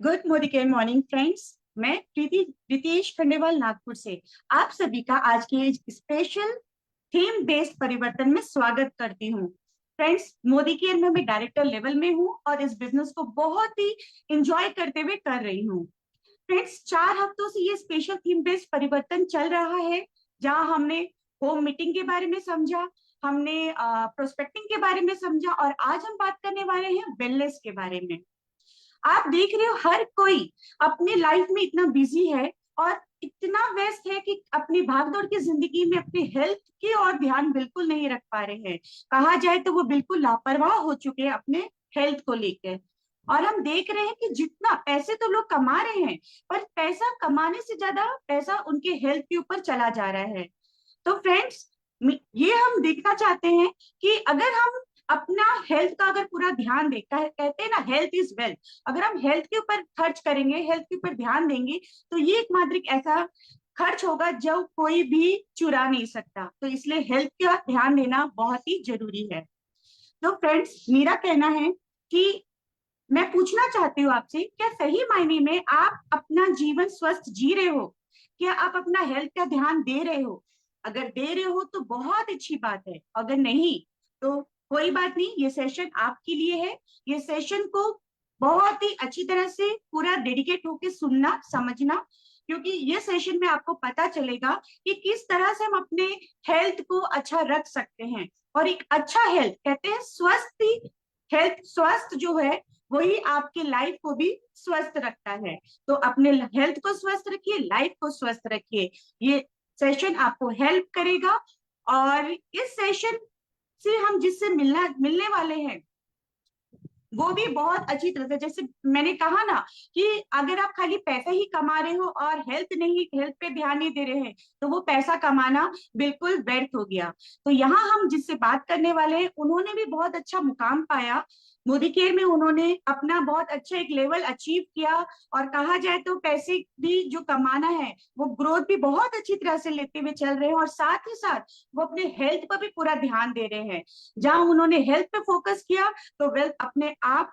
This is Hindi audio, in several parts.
Good morning friends. मैं प्रीति प्रीतेश खंडेवाल नागपुर से आप सभी का आज के स्पेशल थीम बेस्ड परिवर्तन में स्वागत करती हूँ। फ्रेंड्स, मोदी केयर में मैं डायरेक्टर लेवल में हूँ और इस बिजनेस को बहुत ही इंजॉय करते हुए कर रही हूँ। फ्रेंड्स, 4 हफ्तों से ये स्पेशल थीम बेस्ड परिवर्तन चल रहा है, जहाँ हमने होम मीटिंग के बारे में समझा, हमने प्रोस्पेक्टिंग के बारे में समझा और आज हम बात करने वाले हैं वेलनेस के बारे में। आप देख रहे हो हर कोई अपनी लाइफ में इतना बिजी है और इतना व्यस्त है कि अपनी भागदौड़ की जिंदगी में अपने हेल्थ की और ध्यान बिल्कुल नहीं रख पा रहे हैं। कहा जाए तो वो बिल्कुल लापरवाह हो चुके हैं अपने हेल्थ को लेकर। और हम देख रहे हैं कि जितना पैसे तो लोग कमा रहे हैं, पर पैसा कमाने से ज्यादा पैसा उनके हेल्थ के ऊपर चला जा रहा है। तो फ्रेंड्स, ये हम देखना चाहते हैं कि अगर हम अपना हेल्थ का अगर पूरा ध्यान दे, कहते हैं ना, हेल्थ इज वेल्थ। अगर हम हेल्थ के ऊपर खर्च करेंगे, हेल्थ के ऊपर ध्यान देंगे, तो ये एकमात्र एक ऐसा खर्च होगा जो कोई भी चुरा नहीं सकता। तो इसलिए हेल्थ का ध्यान देना बहुत ही जरूरी है। तो फ्रेंड्स, मेरा कहना है कि मैं पूछना चाहती हूँ आपसे, क्या सही मायने में आप अपना जीवन स्वस्थ जी रहे हो? क्या आप अपना हेल्थ का ध्यान दे रहे हो? अगर दे रहे हो तो बहुत अच्छी बात है, अगर नहीं तो कोई बात नहीं, ये सेशन आपके लिए है। ये सेशन को बहुत ही अच्छी तरह से पूरा डेडिकेट होके सुनना, समझना, क्योंकि ये सेशन में आपको पता चलेगा कि किस तरह से हम अपने हेल्थ को अच्छा रख सकते हैं। और एक अच्छा हेल्थ, कहते हैं स्वस्थ हेल्थ, स्वस्थ जो है वही आपके लाइफ को भी स्वस्थ रखता है। तो अपने हेल्थ को स्वस्थ रखिए, लाइफ को स्वस्थ रखिए। ये सेशन आपको हेल्प करेगा। और इस सेशन से हम जिससे मिलने वाले हैं वो भी बहुत अच्छी तरह से, जैसे मैंने कहा ना, कि अगर आप खाली पैसा ही कमा रहे हो और हेल्थ पे ध्यान नहीं दे रहे हैं, तो वो पैसा कमाना बिल्कुल व्यर्थ हो गया। तो यहाँ हम जिससे बात करने वाले हैं, उन्होंने भी बहुत अच्छा मुकाम पाया मोदी केयर में। उन्होंने अपना बहुत अच्छा एक लेवल अचीव किया। और कहा जाए तो पैसे भी जो कमाना है, वो ग्रोथ भी बहुत अच्छी तरह से लेते हुए चल रहे हैं, और साथ ही साथ वो अपने हेल्थ पर भी पूरा ध्यान दे रहे हैं। जहां उन्होंने हेल्थ पे फोकस किया, तो वेल्थ अपने आप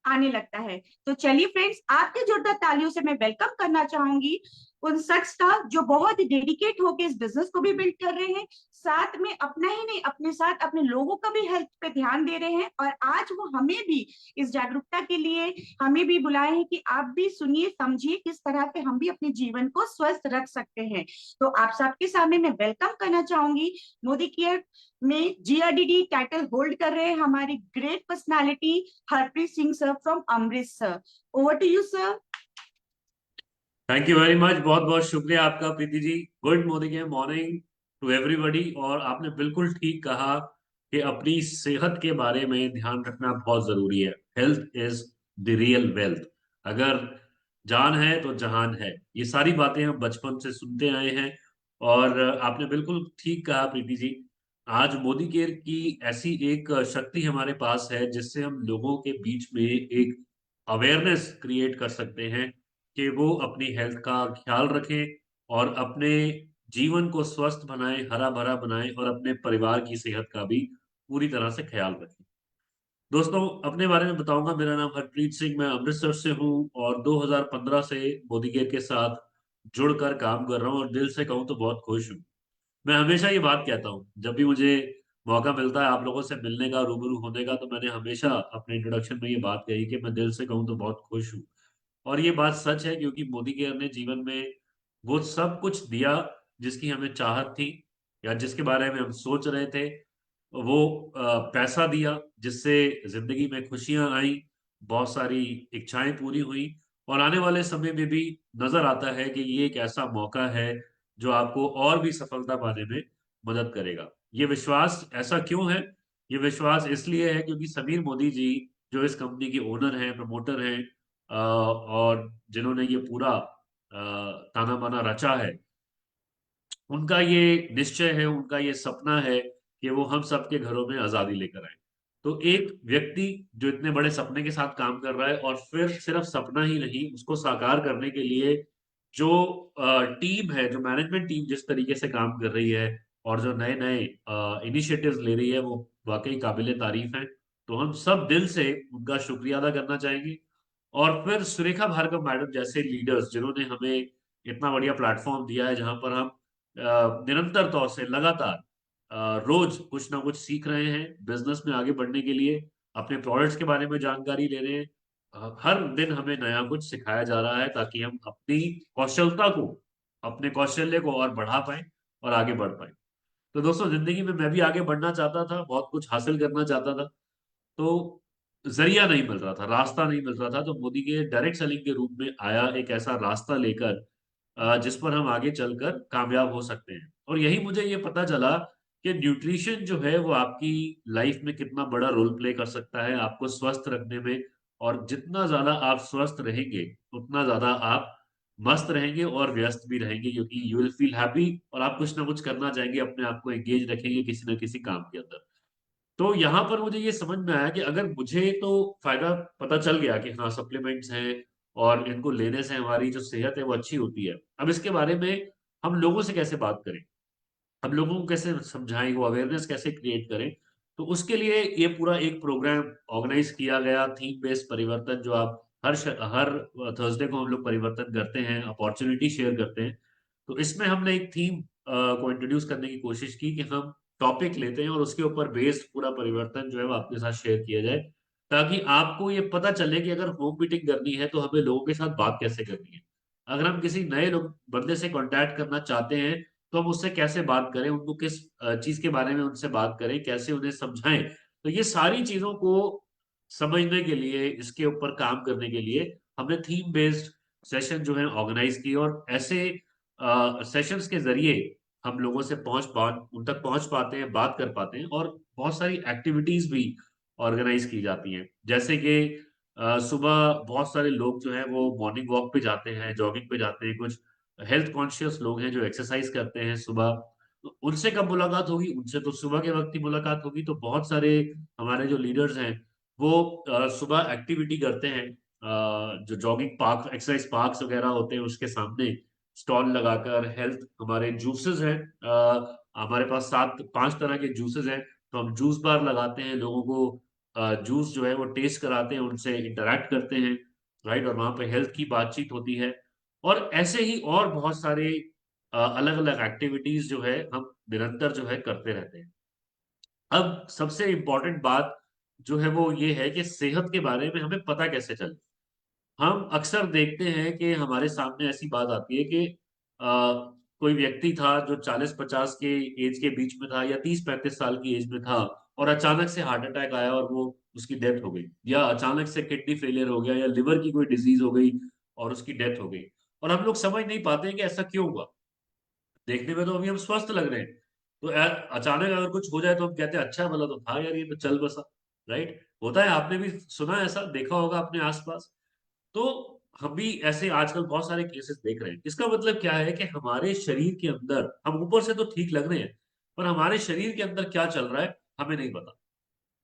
आने लगता है। तो चलिए फ्रेंड्स, आपके जोरदार तालियों से मैं वेलकम करना चाहूंगी उन शख्स का जो बहुत ही डेडिकेट होकर इस बिजनेस को भी बिल्ड कर रहे हैं, साथ में अपना ही नहीं, अपने साथ अपने लोगों का भी हेल्थ पे ध्यान दे रहे हैं। और आज वो हमें भी इस जागरूकता के लिए हमें भी बुलाए हैं कि आप भी सुनिए, समझिए किस तरह से हम भी अपने जीवन को स्वस्थ रख सकते हैं। तो आप सबके सामने मैं वेलकम करना चाहूंगी मोदी केयर में जीआरडीडी टाइटल होल्ड कर रहे हैं हमारी great personality Harpreet Singh sir from Amritsar. Over to you sir. Thank you very much. बहुत बहुत शुक्रिया आपका Preeti ji. Good morning to everybody. और आपने बिल्कुल ठीक कहा कि अपनी सेहत के बारे में ध्यान रखना बहुत जरूरी है। Health is the real wealth. अगर जान है तो जहान है, ये सारी बातें हम बचपन से सुनते आए हैं। और आपने बिल्कुल ठीक कहा प्रीति जी। आज मोदी केयर की ऐसी एक शक्ति हमारे पास है जिससे हम लोगों के बीच में एक अवेयरनेस क्रिएट कर सकते हैं कि वो अपनी हेल्थ का ख्याल रखें और अपने जीवन को स्वस्थ बनाएं, हरा भरा बनाएं और अपने परिवार की सेहत का भी पूरी तरह से ख्याल रखें। दोस्तों, अपने बारे में बताऊंगा। मेरा नाम हरप्रीत सिंह, मैं अमृतसर से हूं और 2015 से मोदी केयर के साथ जुड़कर काम कर रहा हूं और दिल से कहूं तो बहुत खुश हूं। मैं हमेशा ये बात कहता हूँ, जब भी मुझे मौका मिलता है आप लोगों से मिलने का, रूबरू होने का, तो मैंने हमेशा अपने इंट्रोडक्शन में ये बात कही कि मैं दिल से कहूँ तो बहुत खुश हूँ। और ये बात सच है, क्योंकि मोदी केयर ने जीवन में वो सब कुछ दिया जिसकी हमें चाहत थी या जिसके बारे में हम सोच रहे थे। वो पैसा दिया जिससे जिंदगी में खुशियां आई, बहुत सारी इच्छाएं पूरी हुई। और आने वाले समय में भी नजर आता है कि ये एक ऐसा मौका है जो आपको और भी सफलता पाने में मदद करेगा। ये विश्वास ऐसा क्यों है? ये विश्वास इसलिए है क्योंकि समीर मोदी जी, जो इस कंपनी के ओनर हैं, प्रमोटर हैं, और जिन्होंने ये पूरा ताना बाना रचा है, उनका ये निश्चय है, उनका ये सपना है कि वो हम सबके घरों में आजादी लेकर आए। तो एक व्यक्ति जो इतने बड़े सपने के साथ काम कर रहा है और फिर सिर्फ सपना ही नहीं, उसको साकार करने के लिए जो टीम है, जो मैनेजमेंट टीम जिस तरीके से काम कर रही है और जो नए नए इनिशिएटिव्स ले रही है, वो वाकई काबिले तारीफ है। तो हम सब दिल से उनका शुक्रिया अदा करना चाहेंगे। और फिर सुरेखा भार्गव मैडम जैसे लीडर्स जिन्होंने हमें इतना बढ़िया प्लेटफॉर्म दिया है, जहां पर हम निरंतर तौर से लगातार रोज कुछ ना कुछ सीख रहे हैं बिजनेस में आगे बढ़ने के लिए, अपने प्रोडक्ट्स के बारे में जानकारी ले रहे हैं। हर दिन हमें नया कुछ सिखाया जा रहा है ताकि हम अपनी कौशलता को, अपने कौशल्य को और बढ़ा पाए और आगे बढ़ पाए। तो दोस्तों, जिंदगी में मैं भी आगे बढ़ना चाहता था, बहुत कुछ हासिल करना चाहता था, तो जरिया नहीं मिल रहा था, रास्ता नहीं मिल रहा था। तो मोदी के डायरेक्ट सेलिंग के रूप में आया एक ऐसा रास्ता लेकर जिस पर हम आगे चलकर कामयाब हो सकते हैं। और यही मुझे ये पता चला कि न्यूट्रिशन जो है वो आपकी लाइफ में कितना बड़ा रोल प्ले कर सकता है आपको स्वस्थ रखने में। और जितना ज्यादा आप स्वस्थ रहेंगे, उतना ज्यादा आप मस्त रहेंगे और व्यस्त भी रहेंगे, क्योंकि यू विल फील हैप्पी और आप कुछ ना कुछ करना चाहेंगे, अपने आप को एंगेज रखेंगे किसी ना किसी काम के अंदर। तो यहाँ पर मुझे ये समझ में आया कि अगर मुझे तो फायदा पता चल गया कि हाँ सप्लीमेंट्स हैं और इनको लेने से हमारी जो सेहत है वो अच्छी होती है, अब इसके बारे में हम लोगों से कैसे बात करें, हम लोगों को कैसे समझाएं, वो अवेयरनेस कैसे क्रिएट करें। तो उसके लिए ये पूरा एक प्रोग्राम ऑर्गेनाइज किया गया, थीम बेस्ड परिवर्तन, जो आप हर थर्सडे को हम लोग परिवर्तन करते हैं, अपॉर्चुनिटी शेयर करते हैं। तो इसमें हमने एक थीम को इंट्रोड्यूस करने की कोशिश की कि हम टॉपिक लेते हैं और उसके ऊपर बेस्ड पूरा परिवर्तन जो है वो आपके साथ शेयर किया जाए, ताकि आपको ये पता चले कि अगर होम मीटिंग करनी है तो हमें लोगों के साथ बात कैसे करनी है। अगर हम किसी नए लोग बंदे से कांटेक्ट करना चाहते हैं तो हम उससे कैसे बात करें, उनको किस चीज के बारे में उनसे बात करें, कैसे उन्हें समझाएं। तो ये सारी चीजों को समझने के लिए, इसके ऊपर काम करने के लिए हमने थीम बेस्ड सेशन जो है ऑर्गेनाइज किए। और ऐसे सेशंस के जरिए हम लोगों से उन तक पहुंच पाते हैं, बात कर पाते हैं, और बहुत सारी एक्टिविटीज भी ऑर्गेनाइज की जाती हैं। जैसे कि सुबह बहुत सारे लोग जो है वो मॉर्निंग वॉक पे जाते हैं, जॉगिंग पे जाते हैं, कुछ हेल्थ कॉन्शियस लोग हैं जो एक्सरसाइज करते हैं सुबह। तो उनसे कब मुलाकात होगी? उनसे तो सुबह के वक्त ही मुलाकात होगी। तो बहुत सारे हमारे जो लीडर्स हैं वो सुबह एक्टिविटी करते हैं, जो जॉगिंग पार्क, एक्सरसाइज पार्क्स वगैरह होते हैं उसके सामने स्टॉल लगाकर। हेल्थ हमारे जूसेस हैं, हमारे पास 5 तरह के जूसेस हैं, तो हम जूस बार लगाते हैं, लोगों को जूस जो है वो टेस्ट कराते हैं, उनसे इंटरेक्ट करते हैं, राइट। और वहाँ पे हेल्थ की बातचीत होती है। और ऐसे ही और बहुत सारे अलग अलग एक्टिविटीज जो है हम निरंतर जो है करते रहते हैं। अब सबसे इम्पोर्टेंट बात जो है वो ये है कि सेहत के बारे में हमें पता कैसे चले। हम अक्सर देखते हैं कि हमारे सामने ऐसी बात आती है कि कोई व्यक्ति था जो 40-50 के एज के बीच में था, या 30-35 साल की एज में था, और अचानक से हार्ट अटैक आया और वो उसकी डेथ हो गई, या अचानक से किडनी फेलियर हो गया, या लिवर की कोई डिजीज हो गई और उसकी डेथ हो गई। और हम लोग समझ नहीं पाते हैं कि ऐसा क्यों हुआ। देखने में तो अभी हम स्वस्थ लग रहे हैं, तो अचानक अगर कुछ हो जाए तो हम कहते हैं अच्छा भला तो था यार, ये तो चल बसा, राइट। होता है, आपने भी सुना है, ऐसा देखा होगा अपने आसपास। तो हम भी ऐसे आजकल बहुत सारे केसेस देख रहे हैं। इसका मतलब क्या है कि हमारे शरीर के अंदर हम ऊपर से तो ठीक लग रहे हैं, पर हमारे शरीर के अंदर क्या चल रहा है हमें नहीं पता,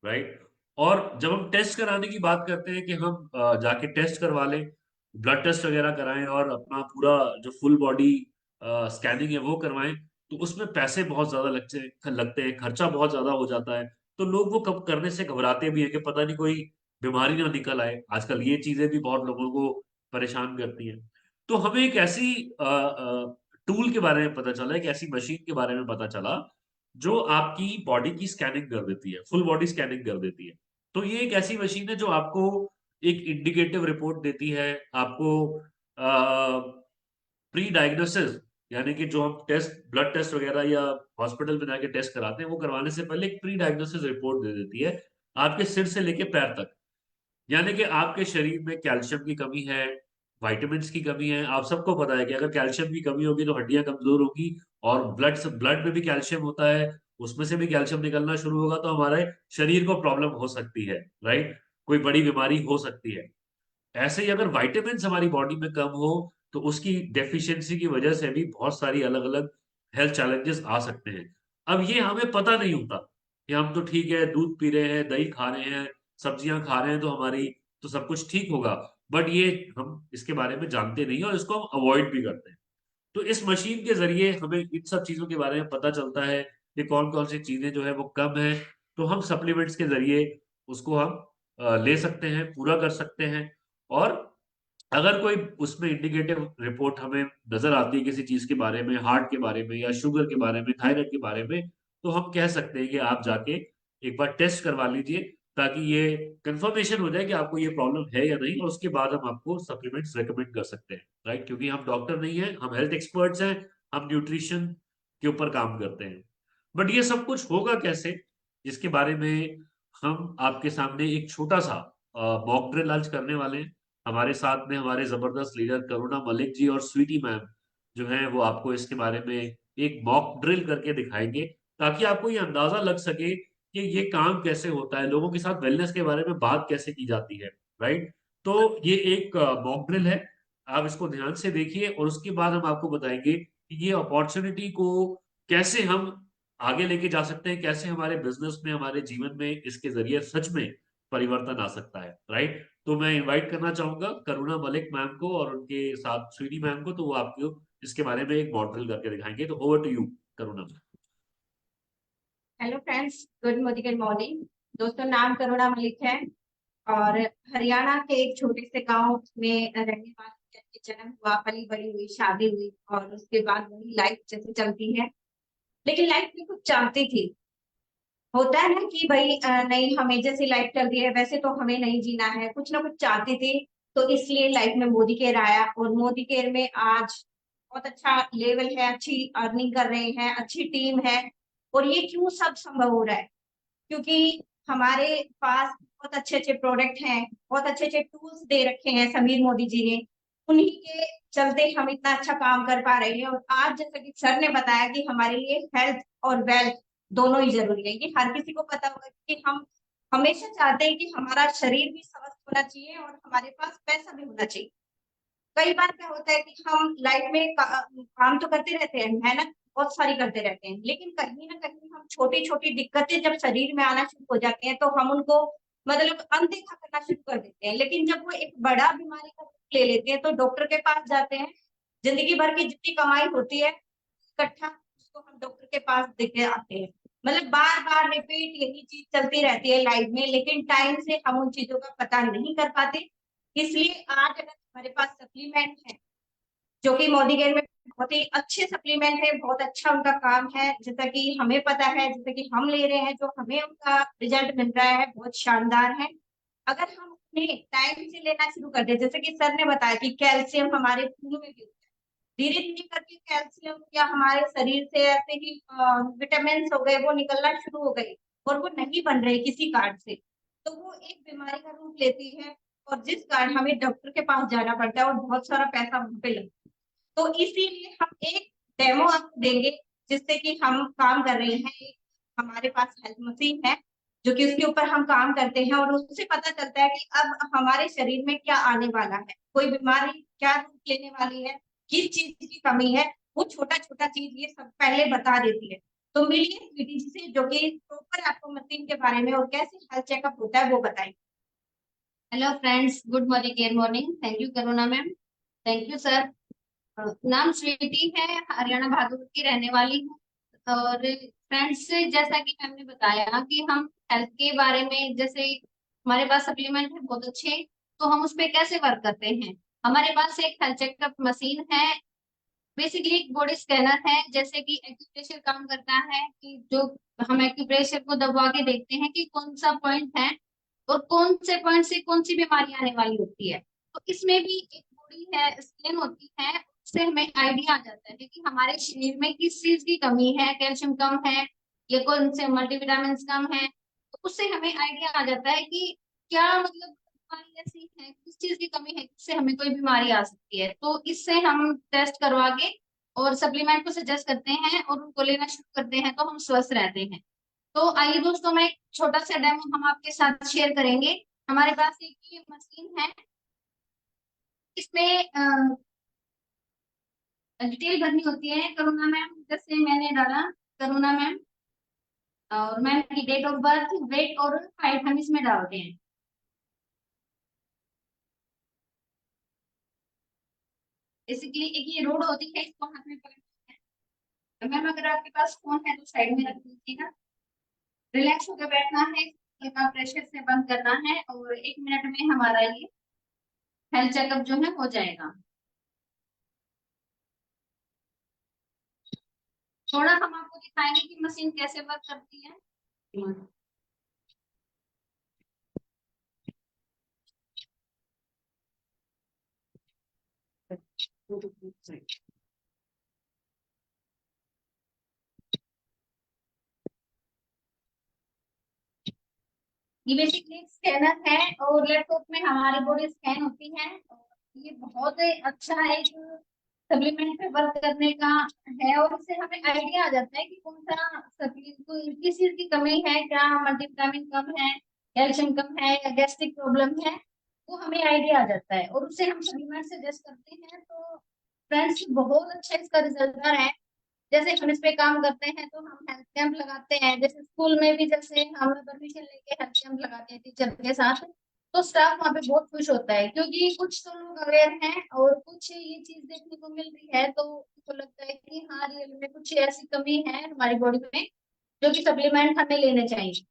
राइट। और जब हम टेस्ट कराने की बात करते हैं कि हम जाके टेस्ट करवा लें, ब्लड टेस्ट वगैरह कराएं और अपना पूरा जो फुल बॉडी स्कैनिंग है वो करवाएं, तो उसमें पैसे बहुत ज्यादा लगते हैं, खर्चा बहुत ज्यादा हो जाता है। तो लोग वो कब करने से घबराते भी हैं कि पता नहीं कोई बीमारी ना निकल आए। आजकल ये चीजें भी बहुत लोगों को परेशान करती हैं। तो हमें एक ऐसी टूल के बारे में पता चला, एक ऐसी मशीन के बारे में पता चला जो आपकी बॉडी की स्कैनिंग कर देती है, फुल बॉडी स्कैनिंग कर देती है। तो ये एक ऐसी मशीन है जो आपको एक इंडिकेटिव रिपोर्ट देती है, आपको प्री डायग्नोसिस, यानी कि जो हम टेस्ट, ब्लड टेस्ट वगैरह या हॉस्पिटल में जाके टेस्ट कराते हैं, वो करवाने से पहले एक प्री डायग्नोसिस रिपोर्ट दे देती है आपके सिर से लेके पैर तक। यानी कि आपके शरीर में कैल्शियम की कमी है, विटामिन्स की कमी है। आप सबको पता है कि अगर कैल्शियम की कमी होगी तो हड्डियां कमजोर होगी, और ब्लड में भी कैल्शियम होता है, उसमें से भी कैल्शियम निकलना शुरू होगा तो हमारे शरीर को प्रॉब्लम हो सकती है, राइट। कोई बड़ी बीमारी हो सकती है। ऐसे ही अगर विटामिन्स हमारी बॉडी में कम हो तो उसकी डेफिशिएंसी की वजह से भी बहुत सारी अलग अलग हेल्थ चैलेंजेस आ सकते हैं। अब ये हमें पता नहीं होता कि हम तो ठीक है, दूध पी रहे हैं, दही खा रहे हैं, सब्जियां खा रहे हैं, तो हमारी तो सब कुछ ठीक होगा। बट ये हम इसके बारे में जानते नहीं और इसको हम अवॉइड भी करते हैं। तो इस मशीन के जरिए हमें इन सब चीजों के बारे में पता चलता है कि कौन कौन सी चीजें जो है वो कम है। तो हम सप्लीमेंट्स के जरिए उसको हम ले सकते हैं, पूरा कर सकते हैं। और अगर कोई उसमें इंडिकेटिव रिपोर्ट हमें नजर आती है किसी चीज के बारे में, हार्ट के बारे में या शुगर के बारे में, थायराइड के बारे में, तो हम कह सकते हैं कि आप जाके एक बार टेस्ट करवा लीजिए, ताकि ये कंफर्मेशन हो जाए कि आपको ये प्रॉब्लम है या नहीं, और उसके बाद हम आपको सप्लीमेंट्स रेकमेंड कर सकते हैं, राइट? क्योंकि हम डॉक्टर नहीं है, हम हेल्थ एक्सपर्ट्स हैं, हम न्यूट्रिशन के ऊपर काम करते हैं। बट ये सब कुछ होगा कैसे, जिसके बारे में हम आपके सामने एक छोटा सा मॉक ड्रिल आज करने वाले हैं। हमारे साथ में हमारे जबरदस्त लीडर करुणा मलिक जी और स्वीटी मैम जो है वो आपको इसके बारे में एक मॉक ड्रिल करके दिखाएंगे, ताकि आपको ये अंदाजा लग सके कि ये काम कैसे होता है, लोगों के साथ वेलनेस के बारे में बात कैसे की जाती है, राइट? तो ये एक मॉक ड्रिल है, आप इसको ध्यान से देखिए, और उसके बाद हम आपको बताएंगे कि ये अपॉर्चुनिटी को कैसे हम आगे लेके जा सकते हैं, कैसे हमारे बिजनेस में, हमारे जीवन में इसके जरिए सच में परिवर्तन आ सकता है, राइट? तो मैं इनवाइट करना चाहूंगा करुणा मलिक मैम को और उनके साथ स्वीटी मैम को, तो वो आपको इसके बारे में एक मॉडल करके दिखाएंगे। तो over to you Karuna. Hello friends, good morning. दोस्तों, नाम करुणा मलिक है और हरियाणा के एक छोटे से गांव में रहने वाली, जन्म हुआ, पली बड़ी हुई, शादी हुई और उसके बाद वही लाइफ जैसे चलती है। लेकिन लाइफ में कुछ चाहती थी। होता है ना कि भाई नहीं, हमें जैसी लाइफ चल रही है वैसे तो हमें नहीं जीना है, कुछ ना कुछ चाहती थी। तो इसलिए लाइफ में मोदी केयर आया और मोदी केयर में आज बहुत अच्छा लेवल है, अच्छी अर्निंग कर रहे हैं, अच्छी टीम है। और ये क्यों सब संभव हो रहा है? क्योंकि हमारे पास बहुत अच्छे अच्छे प्रोडक्ट हैं, बहुत अच्छे अच्छे टूल्स दे रखे हैं समीर मोदी जी ने। उन्हीं के चलते हम इतना अच्छा काम कर पा रहे हैं। और आज जैसा कि सर ने बताया कि हमारे लिए हेल्थ और वेल्थ दोनों ही जरूरी है, ये हर किसी को पता होगा कि हम हमेशा चाहते हैं कि हमारा शरीर भी स्वस्थ होना चाहिए और हमारे पास पैसा भी होना चाहिए। कई बार क्या होता है कि हम लाइफ में काम तो करते रहते हैं, मेहनत बहुत सारी करते रहते हैं, लेकिन कहीं ना कहीं हम छोटी छोटी दिक्कतें जब शरीर में आना शुरू हो जाती हैं तो हम उनको मतलब अनदेखा करना शुरू कर देते हैं। लेकिन जब वो एक बड़ा बीमारी का रूप ले लेते हैं तो डॉक्टर के पास जाते हैं। जिंदगी भर की जितनी कमाई होती है इकट्ठा उसको हम डॉक्टर के पास देके आते हैं। मतलब बार बार रिपीट यही चीज चलती रहती है लाइफ में, लेकिन टाइम से हम उन चीजों का पता नहीं कर पाते। इसलिए आज अगर हमारे पास सप्लीमेंट है, जो कि मोदी केयर में बहुत ही अच्छे सप्लीमेंट है, बहुत अच्छा उनका काम है, जैसा कि हमें पता है, जैसा कि हम ले रहे हैं, जो हमें उनका रिजल्ट मिल रहा है बहुत शानदार है। अगर हम उन्हें टाइम से लेना शुरू कर दे, जैसे कि सर ने बताया कि कैल्शियम हमारे खून में भी, धीरे धीरे करके कैल्शियम या हमारे शरीर से ऐसे ही विटामिन हो गए वो निकलना शुरू हो गए और वो नहीं बन रहे किसी कारण से, तो वो एक बीमारी का रूप लेती है। और जिस कारण हमें डॉक्टर के पास जाना पड़ता है और बहुत सारा पैसा वहां पे लगता है। तो इसीलिए हम एक डेमो आपको देंगे जिससे कि हम काम कर रहे हैं। एक हमारे पास हेल्थ मशीन है जो कि उसके ऊपर हम काम करते हैं और उससे पता चलता है कि अब हमारे शरीर में क्या आने वाला है, कोई बीमारी क्या रूप लेने वाली है, किस चीज की कमी है। वो छोटा छोटा चीज ये सब पहले बता देती है। तो मिलिए स्वीटी जी से जो कि प्रॉपर आपको मशीन के बारे में और कैसे हेल्थ चेकअप होता है वो बताएंगे। Hello friends, good morning, care morning. Thank you Karuna ma'am. Thank you sir. नाम स्वीटी है, हरियाणा भागलपुर की रहने वाली हूँ। और फ्रेंड्स, जैसा कि मैम ने बताया कि हम हेल्थ के बारे में, जैसे हमारे पास सप्लीमेंट है बहुत अच्छे, तो हम उस पे कैसे वर्क करते हैं। हमारे पास एक हेल्थ चेकअप मशीन है, बेसिकली एक बॉडी स्कैनर है, जैसे कि एक्यूप्रेशर काम करता है कि जो हम एक्यूप्रेशर को दबा के देखते हैं कि कौन सा पॉइंट है और कौन से पॉइंट से कौन सी बीमारी आने वाली होती है। तो इसमें भी एक बॉडी है, स्कैन होती है, उससे हमें आइडिया आ जाता है कि हमारे शरीर में किस चीज की कमी है, कैल्शियम कम है या कौन से मल्टीविटामिन कम है। तो उससे हमें आइडिया आ जाता है कि क्या मतलब बीमारी ऐसी है, किस चीज की कमी है जिससे हमें कोई बीमारी आ सकती है। तो इससे हम टेस्ट करवा के और सप्लीमेंट को सजेस्ट करते हैं और उनको लेना शुरू करते हैं, तो हम स्वस्थ रहते हैं। तो आइए दोस्तों, मैं एक छोटा सा डेमो हम आपके साथ शेयर करेंगे। हमारे पास एक ये मशीन है, इसमें डिटेल भरनी होती है। करुणा मैम, जैसे मैंने डाला करुणा मैम और मैम की डेट ऑफ बर्थ, वेट और हाइट हम इसमें डालते हैं। बेसिकली एक ये रोड होती है, इसको हाथ में पकड़ना है। मैम, अगर आपके पास फोन है तो साइड में रख दीजिएगा। रिलैक्स होकर बैठना है, प्रेशर से बंद करना है और 1 मिनट में हमारा ये हेल्थ चेकअप जो है हो जाएगा। थोड़ा हम आपको दिखाएंगे कि मशीन कैसे वर्क करती है। ये बेसिकली एक स्कैनर है और लैपटॉप में हमारी बॉडी स्कैन होती है। और ये बहुत ही अच्छा एक सप्लीमेंट पे वर्क करने का है और इससे हमें आइडिया आ जाता है कि कौन सा सप्लीमेंट किस चीज की कमी है, क्या मल्टीविटामिन कम है, कैल्शियम कम है या गैस्ट्रिक प्रॉब्लम है, वो हमें आइडिया आ जाता है और उससे हम सप्लीमेंट सजेस्ट करते हैं। तो फ्रेंड्स बहुत अच्छा इसका रिजल्ट आ रहा है। जैसे हम इस पे काम करते हैं तो हम हेल्थ कैंप लगाते हैं, जैसे स्कूल में भी जैसे हम परमिशन लेके हेल्थ कैंप लगाते हैं टीचर के साथ, तो स्टाफ वहाँ पे बहुत खुश होता है क्योंकि कुछ तो लोग अवेयर हैं और कुछ ये चीज देखने को मिल रही है तो उनको लगता है कि हाँ रियल में कुछ ऐसी कमी है हमारी बॉडी में जो कि सप्लीमेंट हमें लेने चाहिए।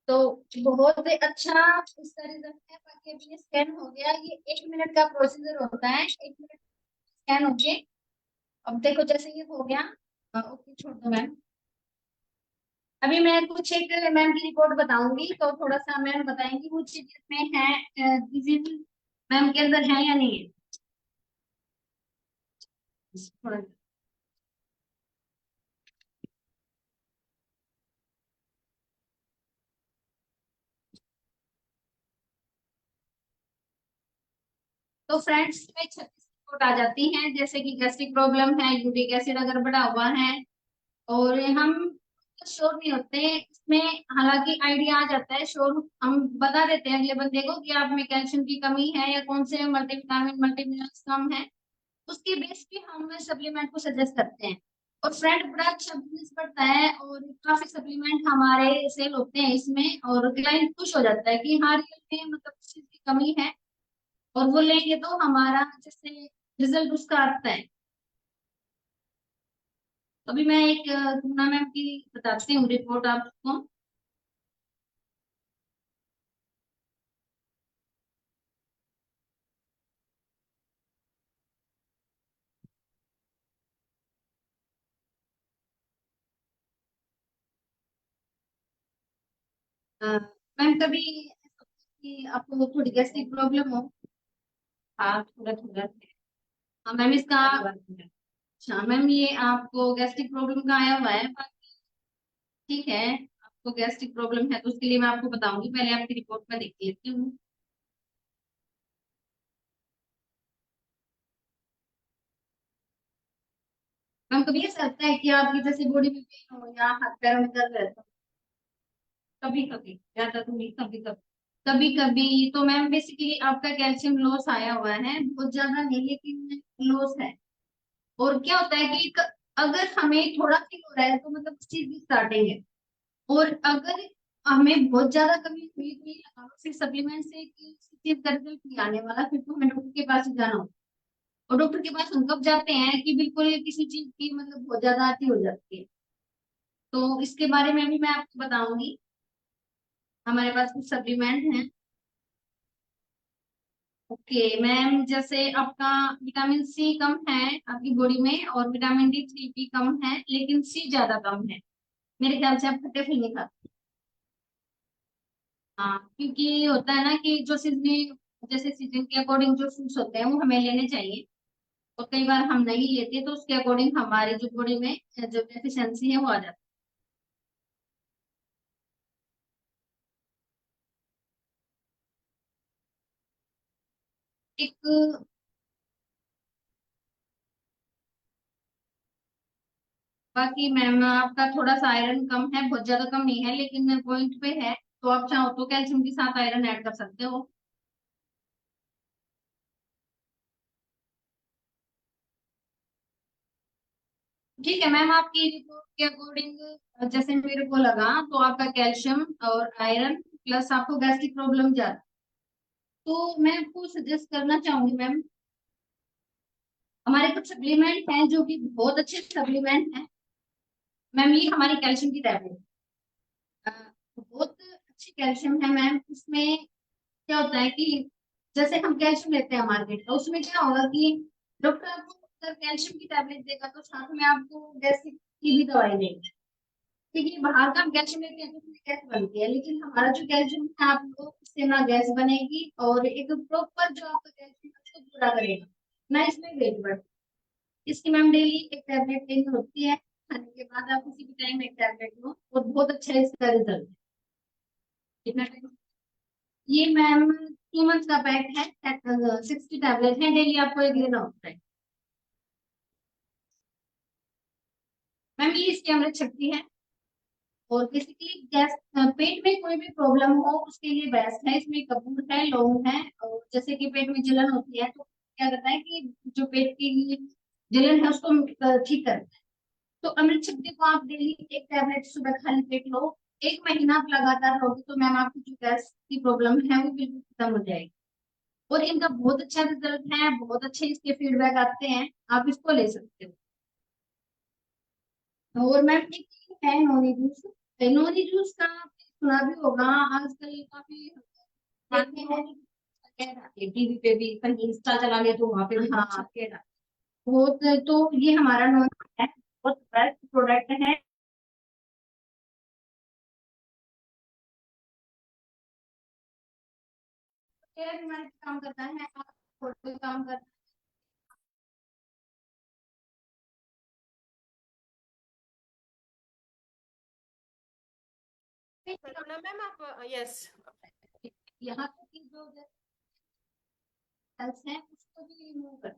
तो बहुत ही अच्छा इसका रिजल्ट है। बाकी अभी ये स्कैन हो गया, ये 1 मिनट का प्रोसीजर होता है, 1 मिनट स्कैन हो गया। अब देखो जैसे ये हो गया। ओके छोड़ दो मैम। अभी मैं कुछ एक मैम की रिपोर्ट बताऊंगी तो थोड़ा सा मैम बताएंगी वो चीज में है डिजीज मैम के अंदर है या नहीं है। थोड़ा तो फ्रेंड्स में 36 रिपोर्ट आ जाती हैं, जैसे कि गैस्ट्रिक प्रॉब्लम है, यूरिक एसिड अगर बढ़ा हुआ है और हम श्योर नहीं होते इसमें, हालांकि आइडिया आ जाता है, श्योर हम बता देते हैं अगले बंदे को कि आप में कैल्शियम की कमी है या कौन से मल्टीविटामिन मल्टीमिनरल्स कम है, उसके बेस पे हम सप्लीमेंट को सजेस्ट करते हैं। और फ्रेंड बड़ा अच्छा बिजनेस बढ़ता है और काफी सप्लीमेंट हमारे सेल होते हैं इसमें और क्लाइंट खुश हो जाता है कि हाँ रियल में मतलब इस चीज की कमी है और वो लेंगे तो हमारा जैसे रिजल्ट उसका आता है। अभी मैं एक टूर्नामेंट की बताती हूँ रिपोर्ट आपको। मैम कभी कि आपको थोड़ी गैस्ट्रिक प्रॉब्लम हो। हाँ थोड़ा थोड़ा। हाँ मैम इसका, अच्छा मैम ये आपको गैस्ट्रिक प्रॉब्लम का आया हुआ है, बाकी ठीक है। आपको गैस्ट्रिक प्रॉब्लम है तो उसके लिए मैं आपको बताऊंगी, पहले आपकी रिपोर्ट में देख लेती हूँ। मैम कभी ऐसा लगता है कि आपकी जैसे बॉडी में पेन हो या हाथ पैरों में दर्द रहता है? कभी कभी, ज्यादा तो नहीं, कभी कभी। कभी कभी तो मैम बेसिकली आपका कैल्शियम लॉस आया हुआ है, बहुत ज्यादा नहीं लेकिन लॉस है। और क्या होता है कि अगर हमें थोड़ा फील हो रहा है तो मतलब उस चीज की स्टार्टिंग है, और अगर हमें बहुत ज्यादा कमी हुई हुई फिर सप्लीमेंट से कि इस चीज का रिजल्ट नहीं आने वाला, फिर तो हमें डॉक्टर के पास ही जाना होगा। और डॉक्टर के पास हम कब जाते हैं कि बिल्कुल किसी चीज की मतलब बहुत ज्यादा आती हो जाती है। तो इसके बारे में भी मैं आपको बताऊंगी। हमारे पास कुछ सप्लीमेंट हैं। ओके मैम, जैसे आपका विटामिन सी कम है आपकी बॉडी में और विटामिन डी 3 भी कम है लेकिन सी ज्यादा कम है। मेरे ख्याल से आप खट्टे फल नहीं खाते। हाँ क्योंकि होता है ना कि जो सीजन, जैसे सीजन के अकॉर्डिंग जो फ्रूट्स होते हैं वो हमें लेने चाहिए और कई बार हम नहीं लेते तो उसके अकॉर्डिंग हमारी जो बॉडी में जो डेफिशिएंसी है वो आ जाती है। एक बाकी मैम आपका थोड़ा सा आयरन कम है, बहुत ज्यादा कम नहीं है लेकिन पॉइंट पे है, तो आप चाहो तो कैल्शियम के साथ आयरन ऐड कर सकते हो। ठीक है मैम, आपकी रिपोर्ट के अकॉर्डिंग जैसे मेरे को लगा तो आपका कैल्शियम और आयरन प्लस आपको गैस्ट्रिक प्रॉब्लम ज्यादा, तो मैं आपको सजेस्ट करना चाहूंगी मैम, हमारे कुछ सप्लीमेंट हैं जो कि बहुत अच्छे सप्लीमेंट हैं। मैम ये हमारी कैल्शियम की टैबलेट बहुत अच्छी कैल्शियम है मैम। इसमें क्या होता है कि जैसे हम कैल्शियम लेते हैं मार्केट का, उसमें क्या होगा कि डॉक्टर आपको अगर कैल्शियम की टैबलेट देगा तो साथ में आपको गैस्ट्रिक की भी दवाई देगा। ठीक है, बाहर का हम कैल्शियम लेते हैं तो उसमें गैस बनती है, लेकिन हमारा जो कैल्शियम है आपको उससे ना गैस बनेगी और एक प्रॉपर जो आपका कैल्शियम है उसको पूरा करेगा, ना इसमें वेट बढ़। इसकी मैम डेली एक टैबलेट लेनी होती है, खाने के बाद आप किसी भी टाइम एक टैबलेट लो और बहुत अच्छा है इसका रिजल्ट। कितना टाइम? ये मैम 2 मंथ का पैक है, 60 टैबलेट है, डेली आपको एक लेना होता है। मैम ये इसकी अमृत शक्ति है और बेसिकली गैस, पेट में कोई भी प्रॉब्लम हो उसके लिए बेस्ट है। इसमें कपूर है, लौंग है, और जैसे कि पेट में जलन होती है तो क्या करता है कि जो पेट की जलन है उसको ठीक करता है। तो अमृत शक्ति को आप डेली एक टैबलेट सुबह खाली पेट लो, 1 महीना आप लगातार लोगे तो मैम आपकी जो गैस की प्रॉब्लम है वो बिल्कुल खत्म हो जाएगी। और इनका बहुत अच्छा रिजल्ट है, बहुत अच्छे इसके फीडबैक आते हैं, आप इसको ले सकते हो। और मैम एक चीज है नोनी जूस, नोनी जूस का आपने सुना भी होगा, आजकल काफी देखते हैं टीवी पे भी, कहीं इंस्टा चला ले तो वहां पे भी बहुत। तो ये हमारा नोनी है, बहुत बेस्ट प्रोडक्ट है। केयर बीमारी पे काम करता है, आप कोई काम करता है करुणा मैम आप यस यहाँ तक कि जो सेल्स हैं उसको भी रिमूव कर।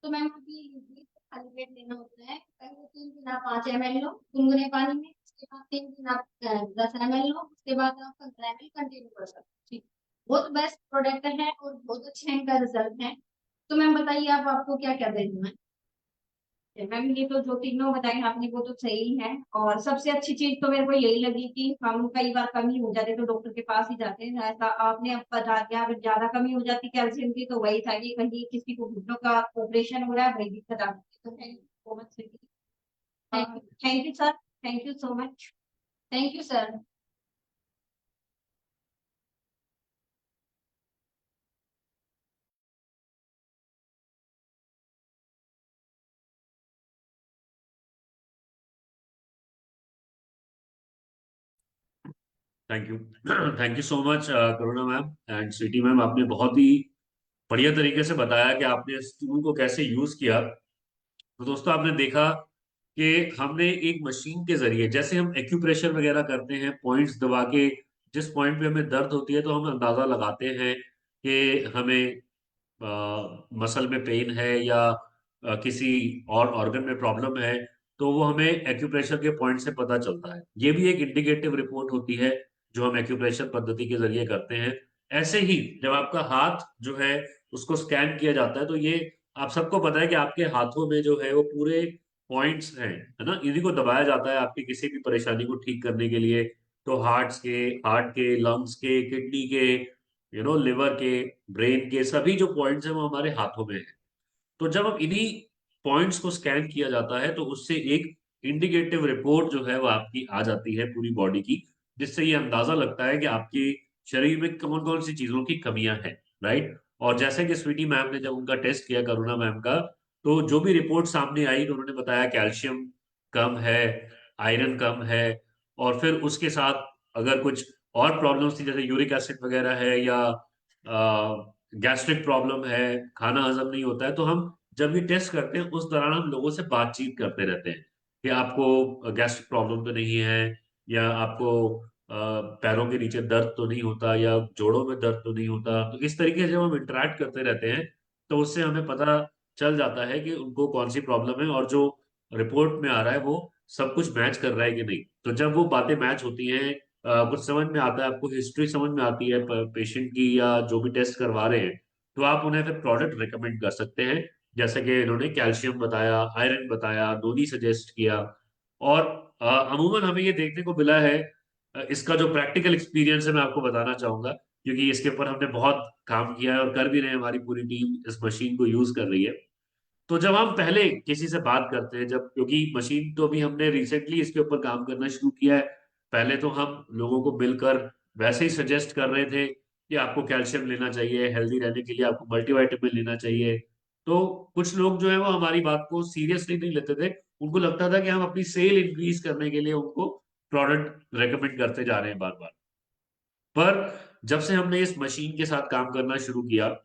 तो मैम अभी यूजली खाली पेट लेना होता है, पहले 3 दिन आप 5 ml लो गुनगुने पानी में, उसके बाद 3 दिन आप 10 ml लो, उसके बाद आप 15 ml कंटिन्यू कर सकते हो। ठीक, बहुत बेस्ट प्रोडक्ट है और बहुत अच्छे इनका रिजल्ट है। तो मैम बताइए आप, आपको क्या क्या देना है? मैम ये तो जो तीनों बताए आपने वो तो सही है, और सबसे अच्छी चीज तो मेरे को यही लगी कि हम कई बार कमी हो जाती तो डॉक्टर के पास ही जाते हैं, ऐसा आपने अब बता दिया। अगर ज्यादा कमी हो जाती कैल्शियम की तो वही था कि कहीं किसी को घुटनों का ऑपरेशन हो रहा है, वही दिक्कत आती है। तो thank you so much. Thank you sir, thank you so much. Thank you sir. Thank you thank you so much Karuna ma'am and Sweety ma'am, आपने बहुत ही बढ़िया तरीके से बताया कि आपने इस टूल को कैसे यूज किया। तो दोस्तों आपने देखा कि हमने एक मशीन के जरिए, जैसे हम एक्यूप्रेशर वगैरह करते हैं पॉइंट्स दबा के, जिस पॉइंट पे हमें दर्द होती है तो हम अंदाजा लगाते हैं कि हमें मसल में पेन है या किसी और ऑर्गन में प्रॉब्लम है, तो वो हमें एक्यूप्रेशर के पॉइंट से पता चलता है। ये भी एक इंडिकेटिव रिपोर्ट होती है जो हम एक्यूप्रेशर पद्धति के जरिए करते हैं। ऐसे ही जब आपका हाथ जो है उसको स्कैन किया जाता है तो ये आप सबको पता है कि आपके हाथों में जो है वो पूरे पॉइंट्स हैं, है ना, इन्हीं को दबाया जाता है आपकी किसी भी परेशानी को ठीक करने के लिए। तो हार्ट के लंग्स के, किडनी के, लिवर के, ब्रेन के, सभी जो पॉइंट्स हैं वो हमारे हाथों में है। तो जब हम इन्हीं पॉइंट्स को स्कैन किया जाता है तो उससे एक इंडिकेटिव रिपोर्ट जो है वो आपकी आ जाती है पूरी बॉडी की, जिससे ये अंदाजा लगता है कि आपके शरीर में कौन कौन सी चीजों की कमियां हैं, राइट। और जैसे कि स्वीटी मैम ने जब उनका टेस्ट किया, करुणा मैम का, तो जो भी रिपोर्ट सामने आई तो उन्होंने बताया कैल्शियम कम है, आयरन कम है, और फिर उसके साथ अगर कुछ और प्रॉब्लम्स थी जैसे यूरिक एसिड वगैरह है या गैस्ट्रिक प्रॉब्लम है, खाना हजम नहीं होता है, तो हम जब ये टेस्ट करते हैं उस दौरान हम लोगों से बातचीत करते रहते हैं कि आपको गैस्ट्रिक प्रॉब्लम तो नहीं है, या आपको पैरों के नीचे दर्द तो नहीं होता, या जोड़ों में दर्द तो नहीं होता। तो इस तरीके से जब हम इंटरेक्ट करते रहते हैं तो उससे हमें पता चल जाता है कि उनको कौन सी प्रॉब्लम है, और जो रिपोर्ट में आ रहा है वो सब कुछ मैच कर रहा है कि नहीं। तो जब वो बातें मैच होती हैं, कुछ समझ में आता है, आपको हिस्ट्री समझ में आती है पेशेंट की या जो भी टेस्ट करवा रहे हैं, तो आप उन्हें फिर प्रोडक्ट रिकमेंड कर सकते हैं। जैसे कि इन्होंने कैल्शियम बताया, आयरन बताया, नोनी सजेस्ट किया। और अमूमन हमें ये देखने को मिला है, इसका जो प्रैक्टिकल एक्सपीरियंस है मैं आपको बताना चाहूंगा, क्योंकि इसके ऊपर हमने बहुत काम किया है और कर भी रहे हैं, हमारी पूरी टीम इस मशीन को यूज कर रही है। तो जब हम पहले किसी से बात करते हैं, जब, क्योंकि मशीन तो अभी हमने रिसेंटली इसके ऊपर काम करना शुरू किया है, पहले तो हम लोगों को मिलकर वैसे ही सजेस्ट कर रहे थे कि आपको कैल्शियम लेना चाहिए, हेल्दी रहने के लिए आपको मल्टीविटामिन लेना चाहिए। तो कुछ लोग जो है वो हमारी बात को सीरियसली नहीं लेते थे, उनको लगता था कि हम अपनी सेल इंक्रीज करने के लिए उनको प्रोडक्ट रेकमेंड करते जा रहे हैं बार बार। पर जब से हमने इस मशीन के साथ काम करना शुरू किया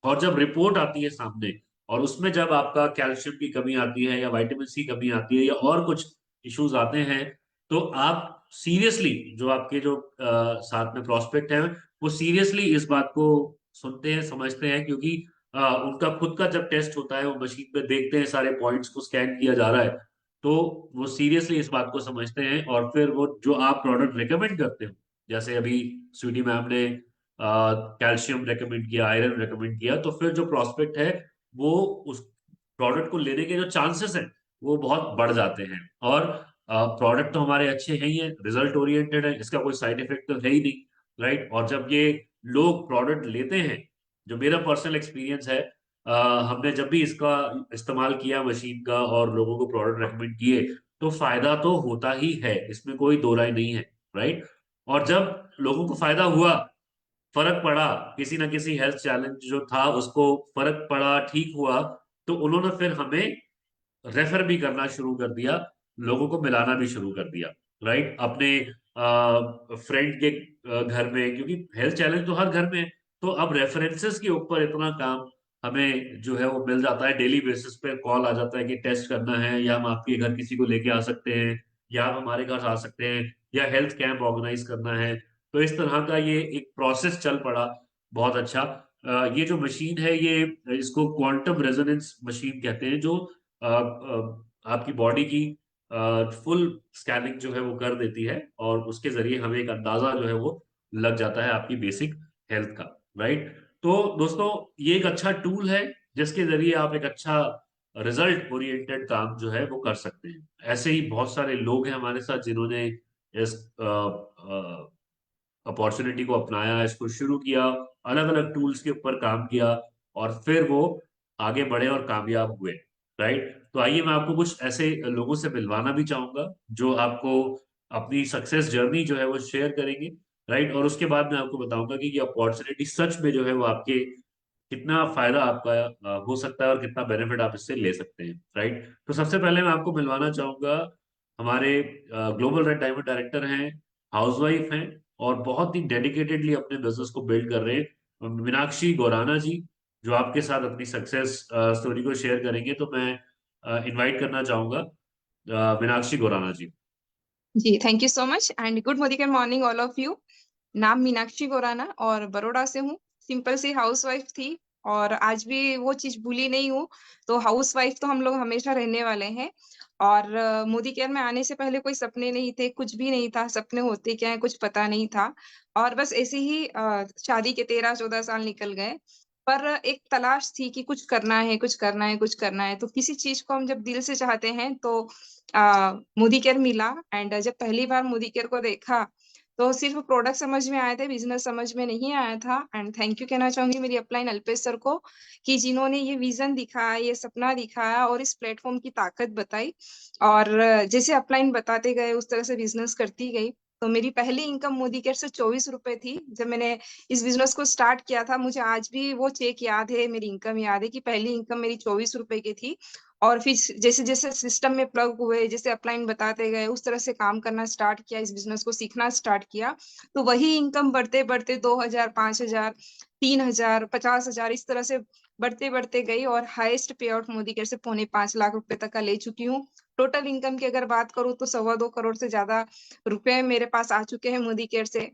और जब रिपोर्ट आती है सामने, और उसमें जब आपका कैल्शियम की कमी आती है या विटामिन सी कमी आती है या और कुछ इश्यूज आते हैं, तो आप सीरियसली, जो आपके जो साथ में प्रोस्पेक्ट हैं, वो सीरियसली इस बात को सुनते हैं, समझते हैं, क्योंकि उनका खुद का जब टेस्ट होता है, वो मशीन पे देखते हैं, सारे पॉइंट्स को स्कैन किया जा रहा है, तो वो सीरियसली इस बात को समझते हैं, और फिर वो जो आप प्रोडक्ट रिकमेंड करते हो, जैसे अभी स्वीटी मैम ने कैल्शियम रेकमेंड किया, आयरन रेकमेंड किया, तो फिर जो प्रोस्पेक्ट है वो उस प्रोडक्ट को लेने के जो चांसेस हैं वो बहुत बढ़ जाते हैं। और प्रोडक्ट तो हमारे अच्छे हैं ही हैं, रिजल्ट ओरिएंटेड है, इसका कोई साइड इफेक्ट तो है ही नहीं, राइट। और जब ये लोग प्रोडक्ट लेते हैं, जो मेरा पर्सनल एक्सपीरियंस है, हमने जब भी इसका इस्तेमाल किया मशीन का और लोगों को प्रोडक्ट रेकमेंड किए, तो फायदा तो होता ही है, इसमें कोई दो राय नहीं है, राइट। और जब लोगों को फायदा हुआ, फर्क पड़ा, किसी ना किसी हेल्थ चैलेंज जो था उसको फर्क पड़ा, ठीक हुआ, तो उन्होंने फिर हमें रेफर भी करना शुरू कर दिया, लोगों को मिलाना भी शुरू कर दिया, राइट। अपने फ्रेंड के घर में, क्योंकि हेल्थ चैलेंज तो हर घर में है, तो अब रेफरेंसेस के ऊपर इतना काम हमें जो है वो मिल जाता है, डेली बेसिस पे कॉल आ जाता है कि टेस्ट करना है, या हम आपके घर किसी को लेके आ सकते हैं, या आप हमारे घर आ सकते हैं, या हेल्थ कैंप ऑर्गेनाइज करना है। तो इस तरह का ये एक प्रोसेस चल पड़ा, बहुत अच्छा। ये जो मशीन है, ये इसको क्वांटम रेजोनेंस मशीन कहते हैं, जो आपकी बॉडी की फुल स्कैनिंग जो है वो कर देती है, और उसके जरिए हमें एक अंदाजा जो है वो लग जाता है आपकी बेसिक हेल्थ का, राइट। तो दोस्तों, ये एक अच्छा टूल है जिसके जरिए आप एक अच्छा रिजल्ट ओरिएंटेड काम जो है वो कर सकते हैं। ऐसे ही बहुत सारे लोग हैं हमारे साथ जिन्होंने इस अपॉर्चुनिटी को अपनाया, इसको शुरू किया, अलग अलग टूल्स के ऊपर काम किया, और फिर वो आगे बढ़े और कामयाब हुए, राइट। तो आइए मैं आपको कुछ ऐसे लोगों से मिलवाना भी चाहूंगा जो आपको अपनी सक्सेस जर्नी जो है वो शेयर करेंगे, राइट। और उसके बाद मैं आपको बताऊंगा कि ये अपॉर्चुनिटी सच में जो है वो आपके कितना फायदा आपका हो सकता है और कितना बेनिफिट आप इससे ले सकते हैं, राइट। तो सबसे पहले मैं आपको मिलवाना चाहूंगा, हमारे ग्लोबल रेड डायमंड डायरेक्टर हैं, हाउसवाइफ हैं, और बहुत ही डेडिकेटेडली अपने बिजनेस को बिल्ड कर रहे हैं, मीनाक्षी गोराना जी, जो आपके साथ अपनी सक्सेस स्टोरी को शेयर करेंगे। तो मैं इनवाइट करना चाहूंगा मीनाक्षी गोराना जी। जी thank you so much and good morning all of you. नाम मीनाक्षी गोराना और बड़ौदा से हूँ। सिंपल सी हाउसवाइफ थी और आज भी वो चीज भूली नहीं हूँ। तो हाउसवाइफ तो हम लोग हमेशा रहने वाले हैं। और मोदी केयर में आने से पहले कोई सपने नहीं थे, कुछ भी नहीं था, सपने होते क्या है कुछ पता नहीं था। और बस ऐसे ही शादी के 13-14 साल निकल गए। पर एक तलाश थी कि कुछ करना है, कुछ करना है, कुछ करना है। तो किसी चीज को हम जब दिल से चाहते हैं तो मोदी केयर मिला। एंड जब पहली बार मोदी केयर को देखा तो सिर्फ प्रोडक्ट समझ में आए थे, बिजनेस समझ में नहीं आया था। एंड थैंक यू कहना चाहूंगी मेरी अपलाइन अल्पेश सर को कि जिन्होंने ये विजन दिखाया, ये सपना दिखाया और इस प्लेटफॉर्म की ताकत बताई। और जैसे अपलाइन बताते गए उस तरह से बिजनेस करती गई। तो मेरी पहली इनकम मोदी केयर से 24 रुपए थी जब मैंने इस बिजनेस को स्टार्ट किया था। मुझे आज भी वो चेक याद है, मेरी इनकम याद है कि पहली इनकम मेरी 24 रुपए की थी। और फिर जैसे जैसे सिस्टम में प्लग हुए, जैसे अपलाइन बताते गए, उस तरह से काम करना स्टार्ट किया, इस बिजनेस को सीखना स्टार्ट किया। तो वही इनकम बढ़ते बढ़ते 2,000, 5,000, 3,000, 50,000 इस तरह से बढ़ते बढ़ते गई। और हाईएस्ट पे आउट मोदी केयर से 4.5 लाख रुपए तक का ले चुकी हूँ। टोटल इनकम की अगर बात करूँ तो 2.25 करोड़ से ज्यादा रुपए मेरे पास आ चुके हैं मोदी केयर से।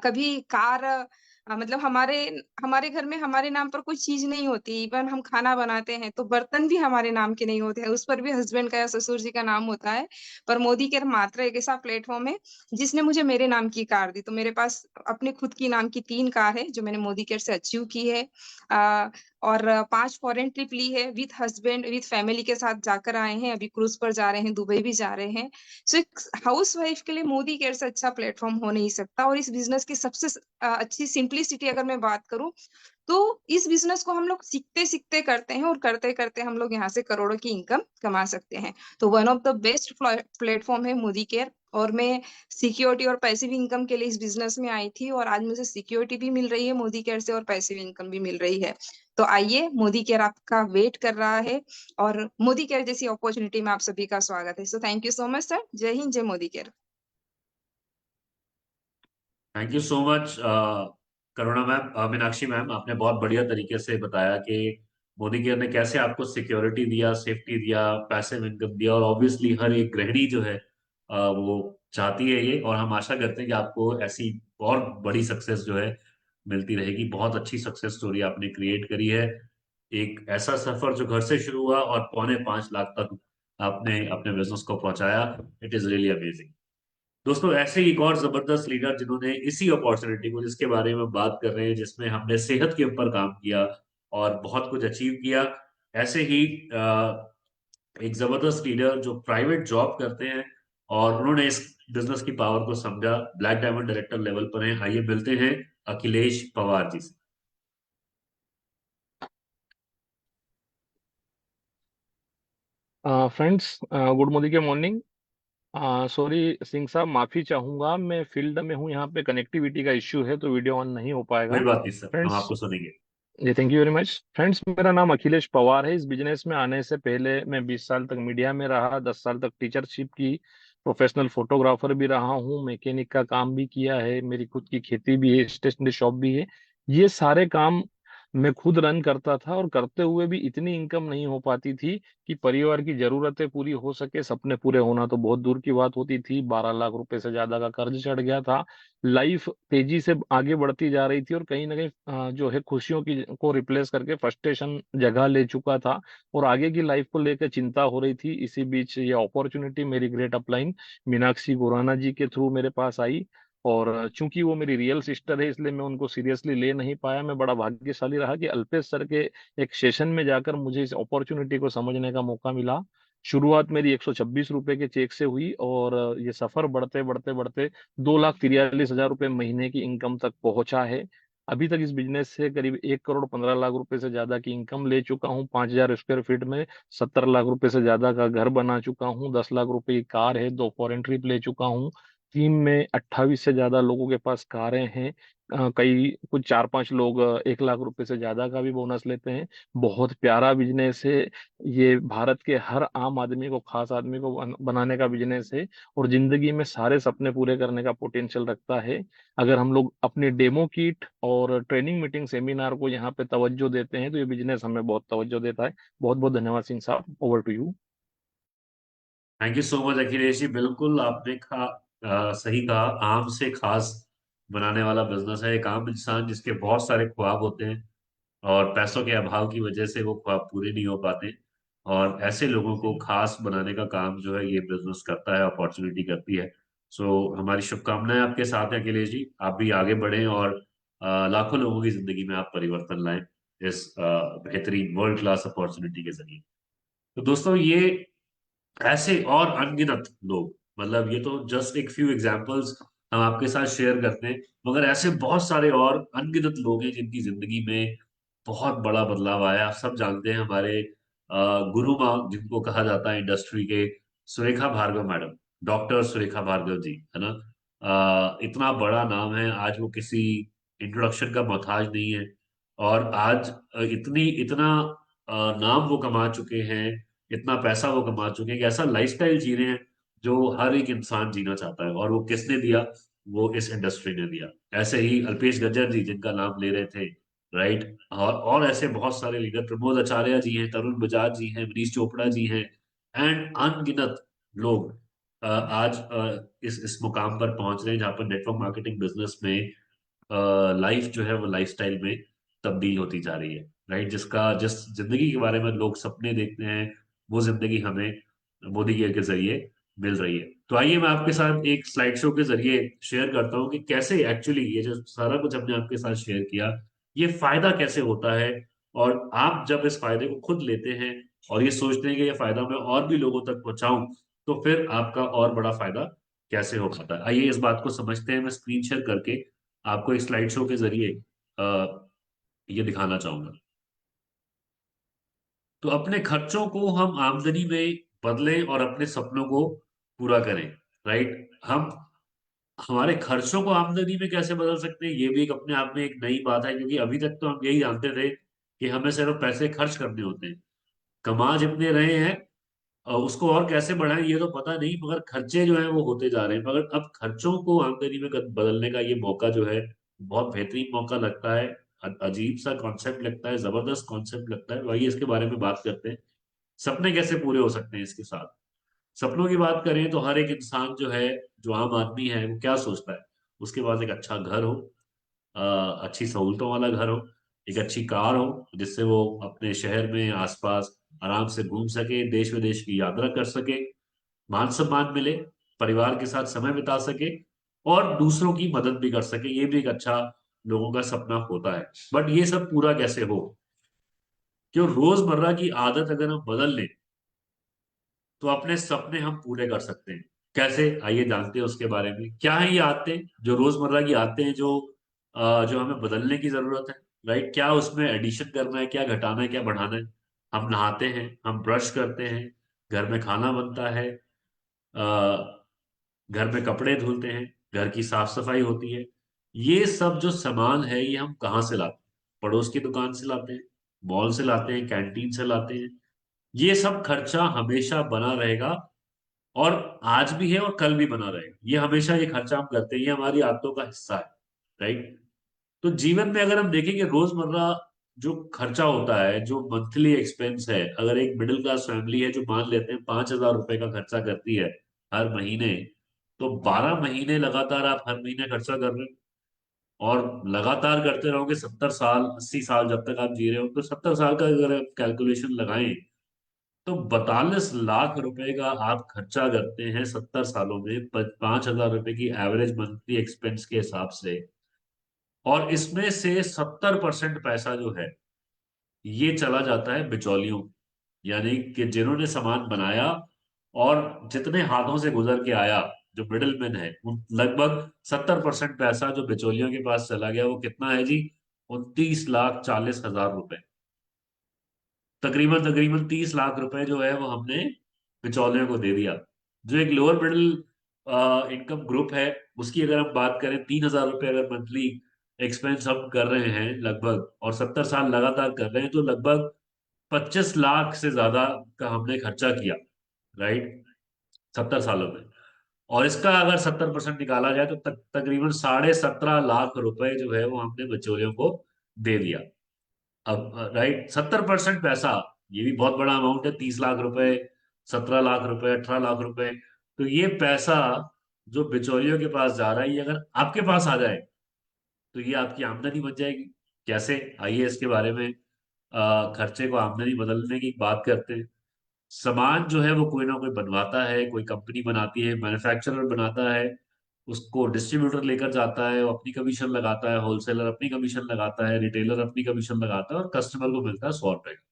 कभी कार मतलब हमारे हमारे घर में हमारे नाम पर कोई चीज नहीं होती। इवन हम खाना बनाते हैं तो बर्तन भी हमारे नाम के नहीं होते हैं, उस पर भी हस्बैंड का या ससुर जी का नाम होता है। पर मोदी केयर मात्र एक ऐसा प्लेटफॉर्म है जिसने मुझे मेरे नाम की कार दी। तो मेरे पास अपने खुद की नाम की 3 कार है जो मैंने मोदी केयर से अचीव की है। आ, और 5 फॉरेन ट्रिप ली है विथ हस्बैंड, विथ फैमिली के साथ जाकर आए हैं। अभी क्रूज पर जा रहे हैं, दुबई भी जा रहे हैं। सो एक हाउस वाइफ के लिए मोदी केयर से अच्छा प्लेटफॉर्म हो नहीं सकता। और इस बिजनेस की सबसे अच्छी सिंपलिसिटी सिंपलिसिटी अगर मैं बात करूं, तो इस बिजनेस को हम लोग सीखते सीखते करते हैं और करते करते हम लोग यहाँ से करोड़ों की इनकम कमा सकते हैं। तो one of the best platform है मोदी केयर। और मैं सिक्योरिटी और पैसिव इनकम के लिए इस बिजनेस में आई थी, और आज मुझे सिक्योरिटी भी मिल रही है मोदी केयर से और पैसिव इनकम भी मिल रही है। तो आइए, मोदी केयर आपका वेट कर रहा है, और मोदी केयर जैसी अपॉर्चुनिटी में आप सभी का स्वागत है। सो thank you so much sir. जय हिंद, जय Modi care. Thank you so much Karuna ma'am, Meenakshi ma'am, आपने बहुत बढ़िया तरीके से बताया कि मोदी केयर ने कैसे आपको सिक्योरिटी दिया, सेफ्टी दिया, पैसिव इनकम दिया, और ऑब्वियसली हर एक गृहिणी जो है वो चाहती है ये, और हम आशा करते हैं कि आपको ऐसी और बड़ी सक्सेस जो है मिलती रहेगी। बहुत अच्छी सक्सेस स्टोरी आपने क्रिएट करी है। एक ऐसा सफर जो घर से शुरू हुआ और 4.25 लाख तक आपने अपने बिजनेस को पहुंचाया, इट इज रियली अमेजिंग। दोस्तों, ऐसे ही एक और जबरदस्त लीडर जिन्होंने इसी अपॉर्चुनिटी को, जिसके बारे में बात कर रहे हैं, जिसमें हमने सेहत के ऊपर काम किया और बहुत कुछ अचीव किया, ऐसे ही एक जबरदस्त लीडर जो प्राइवेट जॉब करते हैं और उन्होंने इस बिजनेस की पावर को समझा, ब्लैक डायमंड डायरेक्टर लेवल पर हैं। आइए मिलते हैं अखिलेश पवार जी से। फ्रेंड्स, गुड मॉर्निंग के मॉर्निंग। सॉरी सिंह साहब, माफी चाहूंगा, मैं फील्ड में हूँ, यहाँ पे कनेक्टिविटी का इश्यू है तो वीडियो ऑन नहीं हो कोई पाएगा। बात नहीं सर, हम फ्रेंड्स, आपको सुनेंगे। जी thank you very much. Friends, मेरा नाम अखिलेश पवार है। इस बिजनेस में आने से पहले मैं 20 साल तक मीडिया में रहा, 10 साल तक टीचरशिप की, प्रोफेशनल फोटोग्राफर भी रहा हूँ, मैकेनिक का काम भी किया है, मेरी खुद की खेती भी है, स्टेशनरी शॉप भी है। ये सारे काम मैं खुद रन करता था, और करते हुए भी इतनी इनकम नहीं हो पाती थी कि परिवार की जरूरतें पूरी हो सके। सपने पूरे होना तो बहुत दूर की बात होती थी। 12 लाख रुपए से ज्यादा का कर्ज चढ़ गया था। लाइफ तेजी से आगे बढ़ती जा रही थी, और कहीं ना कहीं जो है खुशियों की को रिप्लेस करके फ्रस्ट्रेशन जगह ले चुका था, और आगे की लाइफ को लेकर चिंता हो रही थी। इसी बीच ये अपॉर्चुनिटी मेरी ग्रेट अपलाइन मीनाक्षी गोराना जी के थ्रू मेरे पास आई, और चूंकि वो मेरी रियल सिस्टर है इसलिए मैं उनको सीरियसली ले नहीं पाया। मैं बड़ा भाग्यशाली रहा कि अल्पेश सर के एक सेशन में जाकर मुझे इस अपॉर्चुनिटी को समझने का मौका मिला। शुरुआत मेरी 126 रुपए के चेक से हुई, और ये सफर बढ़ते बढ़ते बढ़ते 2,43,000 रुपए महीने की इनकम तक पहुंचा है। अभी तक इस बिजनेस से करीब 1,15 लाख रुपए से ज्यादा की इनकम ले चुका हूँ। 5,000 स्क्वायर फीट में 70 लाख रुपए से ज्यादा का घर बना चुका हूँ। 10 लाख रुपए की कार है, 2 फॉरेन ट्रिप ले चुका हूँ। टीम में 28 से ज्यादा लोगों के पास कारें हैं। कई कुछ 4-5 लोग 1 लाख रुपए से ज्यादा का भी बोनस लेते हैं। बहुत प्यारा बिजनेस है ये। भारत के हर आम आदमी को, खास आदमी को बनाने का बिजनेस है, और जिंदगी में सारे सपने पूरे करने का पोटेंशियल रखता है। अगर हम लोग अपनी डेमो किट और ट्रेनिंग मीटिंग सेमिनार को यहाँ पे तवज्जो देते हैं तो ये बिजनेस हमें बहुत तवज्जो देता है। बहुत बहुत धन्यवाद Singh sahab. Over to you. Thank you so much Akhilesh ji. बिल्कुल आपने सही कहा, आम से खास बनाने वाला बिजनेस है। एक आम इंसान जिसके बहुत सारे ख्वाब होते हैं और पैसों के अभाव की वजह से वो ख्वाब पूरे नहीं हो पाते, और ऐसे लोगों को खास बनाने का काम जो है ये बिजनेस करता है, अपॉर्चुनिटी करती है। सो हमारी शुभकामनाएं आपके साथ हैं अखिलेश जी। आप भी आगे बढ़ें और लाखों लोगों की जिंदगी में आप परिवर्तन लाएं इस बेहतरीन वर्ल्ड क्लास अपॉर्चुनिटी के जरिए। तो दोस्तों, ये ऐसे और अनगिनत लोग, मतलब ये तो जस्ट एक फ्यू एग्जांपल्स हम आपके साथ शेयर करते हैं, मगर ऐसे बहुत सारे और अनगिनत लोग हैं जिनकी जिंदगी में बहुत बड़ा बदलाव आया। आप सब जानते हैं हमारे गुरु माँ जिनको कहा जाता है इंडस्ट्री के, सुरेखा भार्गव मैडम, डॉक्टर सुरेखा भार्गव जी, है ना। इतना बड़ा नाम है, आज वो किसी इंट्रोडक्शन का मोहताज नहीं है, और आज इतनी इतना नाम वो कमा चुके हैं, इतना पैसा वो कमा चुके हैं कि ऐसा लाइफस्टाइल जी रहे हैं जो हर एक इंसान जीना चाहता है, और वो किसने दिया? वो इस इंडस्ट्री ने दिया। ऐसे ही अल्पेश गज्जर जी जिनका नाम ले रहे थे, राइट, और ऐसे बहुत सारे लीडर, प्रमोद आचार्य जी हैं, तरुण बजाज जी हैं, मनीष चोपड़ा जी हैं, एंड अनगिनत लोग आज इस मुकाम पर पहुंच रहे हैं जहां पर नेटवर्क मार्केटिंग बिजनेस में लाइफ जो है वो लाइफस्टाइल में तब्दील होती जा रही है, राइट। जिस जिंदगी के बारे में लोग सपने देखते हैं, वो जिंदगी हमें मोदी केयर के जरिए मिल रही है। तो आइए मैं आपके साथ एक स्लाइड शो के जरिए शेयर करता हूँ कि कैसे एक्चुअली ये जो सारा कुछ हमने आपके साथ शेयर किया, ये फायदा कैसे होता है, और आप जब इस फायदे को खुद लेते हैं और ये सोचते हैं कि ये फायदा मैं और भी लोगों तक पहुंचाऊं, तो फिर आपका और बड़ा फायदा कैसे हो पाता है। आइए इस बात को समझते हैं। मैं स्क्रीन शेयर करके आपको एक स्लाइड शो के जरिए ये दिखाना चाहूंगा। तो अपने खर्चों को हम आमदनी में बदलें और अपने सपनों को पूरा करें। राइट। हम हमारे खर्चों को आमदनी में कैसे बदल सकते हैं, ये भी एक अपने आप में एक नई बात है, क्योंकि अभी तक तो हम यही जानते थे कि हमें सिर्फ पैसे खर्च करने होते हैं। कमा जितने रहे हैं उसको और कैसे बढ़ाएं ये तो पता नहीं, मगर खर्चे जो है वो होते जा रहे हैं। मगर अब खर्चों को आमदनी में बदलने का ये मौका जो है बहुत बेहतरीन मौका लगता है। अजीब सा कॉन्सेप्ट लगता है, जबरदस्त कॉन्सेप्ट लगता है। वही इसके बारे में बात करते हैं। सपने कैसे पूरे हो सकते हैं इसके साथ। सपनों की बात करें तो हर एक इंसान जो है, जो आम आदमी है, वो क्या सोचता है? उसके पास एक अच्छा घर हो, अच्छी सहूलतों वाला घर हो, एक अच्छी कार हो जिससे वो अपने शहर में आसपास आराम से घूम सके, देश विदेश की यात्रा कर सके, मान सम्मान मिले, परिवार के साथ समय बिता सके और दूसरों की मदद भी कर सके। ये भी एक अच्छा लोगों का सपना होता है। बट ये सब पूरा कैसे हो? क्यों रोजमर्रा की आदत अगर हम बदल लें तो अपने सपने हम पूरे कर सकते हैं। कैसे, आइए जानते हैं उसके बारे में। क्या है ये आदतें, जो रोजमर्रा की आदतें हैं, जो हमें बदलने की जरूरत है। राइट। क्या उसमें एडिशन करना है, क्या घटाना है, क्या बढ़ाना है? हम नहाते हैं, हम ब्रश करते हैं, घर में खाना बनता है, घर में कपड़े धुलते हैं, घर की साफ सफाई होती है। ये सब जो सामान है ये हम कहाँ से लाते हैं? पड़ोस की दुकान से लाते हैं, मॉल से लाते हैं, कैंटीन से लाते हैं। ये सब खर्चा हमेशा बना रहेगा, और आज भी है और कल भी बना रहेगा। ये हमेशा ये खर्चा हम करते हैं, ये हमारी आदतों का हिस्सा है। राइट। तो जीवन में अगर हम देखेंगे रोजमर्रा जो खर्चा होता है, जो मंथली एक्सपेंस है, अगर एक मिडिल क्लास फैमिली है जो मान लेते हैं 5,000 रुपए का खर्चा करती है हर महीने, तो 12 महीने लगातार आप हर महीने खर्चा कर रहे हैं, और लगातार करते रहोगे 70 साल 80 साल, जब तक आप जी रहे हो। तो 70 साल का अगर आप कैलकुलेशन लगाएं तो 42 लाख रुपए का आप खर्चा करते हैं 70 सालों में 5,000 रुपए की एवरेज मंथली एक्सपेंस के हिसाब से। और इसमें से 70% पैसा जो है ये चला जाता है बिचौलियों, यानी कि जिन्होंने सामान बनाया और जितने हाथों से गुजर के आया, जो मिडिल मैन है, उन लगभग 70% पैसा जो बिचौलियों के पास चला गया। वो कितना है जी? 29,40,000 रुपए। तकरीबन तकरीबन 30 लाख रुपए जो है वो हमने बिचौलियों को दे दिया। जो एक लोअर मिडिल इनकम ग्रुप है, उसकी अगर हम बात करें, 3,000 रुपए अगर मंथली एक्सपेंस हम कर रहे हैं लगभग, और 70 साल लगातार कर रहे हैं, तो लगभग 25 लाख से ज्यादा का हमने खर्चा किया। राइट। 70 सालों में। और इसका अगर 70% निकाला जाए तो तकरीबन 17.5 लाख रुपए जो है वो हमने बिचौलियों को दे दिया। अब राइट, 70% पैसा, ये भी बहुत बड़ा अमाउंट है। 30 लाख रुपए, 17 लाख रुपए, 18 लाख रुपए। तो ये पैसा जो बिचौलियों के पास जा रहा है, ये अगर आपके पास आ जाए तो ये आपकी आमदनी बन जाएगी। कैसे, आइए इसके बारे में खर्चे को आमदनी बदलने की बात करते हैं। सामान जो है वो कोई ना कोई बनवाता है, कोई कंपनी बनाती है, मैन्युफैक्चरर बनाता है, उसको डिस्ट्रीब्यूटर लेकर जाता है, वो अपनी कमीशन लगाता है, होलसेलर अपनी कमीशन लगाता है, रिटेलर अपनी कमीशन लगाता है, और कस्टमर को मिलता है 100 रुपए का।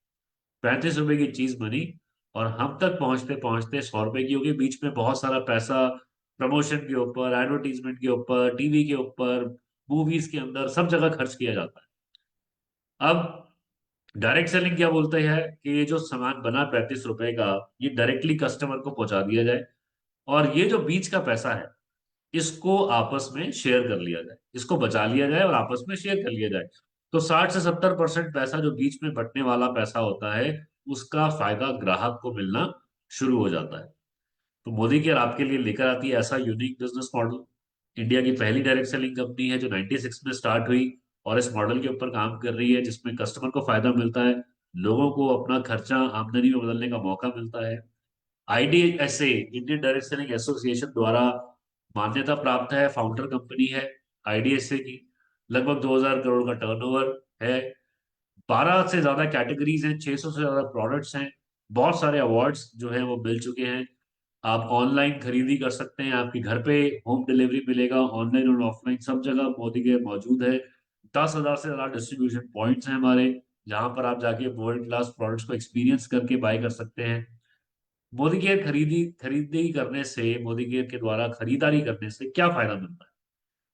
35 रुपए की चीज बनी और हम तक पहुंचते पहुंचते 100 रुपए की होगी। बीच में बहुत सारा पैसा प्रमोशन के ऊपर, एडवर्टीजमेंट के ऊपर, टीवी के ऊपर, मूवीज के अंदर, सब जगह खर्च किया जाता है। अब डायरेक्ट सेलिंग क्या बोलते हैं कि ये जो सामान बना 35 रुपए का, ये डायरेक्टली कस्टमर को पहुंचा दिया जाए, और ये जो बीच का पैसा है इसको आपस में शेयर कर लिया जाए, इसको बचा लिया जाए और आपस में शेयर कर लिया जाए। तो 60 से 70% पैसा जो बीच में बटने वाला पैसा होता है, उसका फायदा ग्राहक को मिलना शुरू हो जाता है। तो मोदी केयर आपके लिए लेकर आती है ऐसा यूनिक बिजनेस मॉडल। इंडिया की पहली डायरेक्ट सेलिंग कंपनी है जो 96 में स्टार्ट हुई, और इस मॉडल के ऊपर काम कर रही है, जिसमें कस्टमर को फायदा मिलता है, लोगों को अपना खर्चा आमदनी में बदलने का मौका मिलता है। IDSA, Indian direct selling association द्वारा मान्यता प्राप्त है, फाउंडर कंपनी है आईडीएसए की। लगभग 2,000 करोड़ का टर्नओवर है, 12 से ज्यादा कैटेगरीज हैं, 600 से ज्यादा प्रोडक्ट्स हैं, बहुत सारे अवार्ड्स जो हैं वो मिल चुके हैं। आप ऑनलाइन खरीदी कर सकते हैं, आपके घर पे होम डिलीवरी मिलेगा, ऑनलाइन और ऑफलाइन सब जगह मोदी केयर मौजूद है। 10,000 से ज्यादा डिस्ट्रीब्यूशन पॉइंट्स हैं हमारे, जहां पर आप जाके वर्ल्ड क्लास प्रोडक्ट्स को एक्सपीरियंस करके बाय कर सकते हैं। मोदी केयर खरीदी खरीदी करने से, मोदी केयर के द्वारा खरीदारी करने से क्या फायदा मिलता है?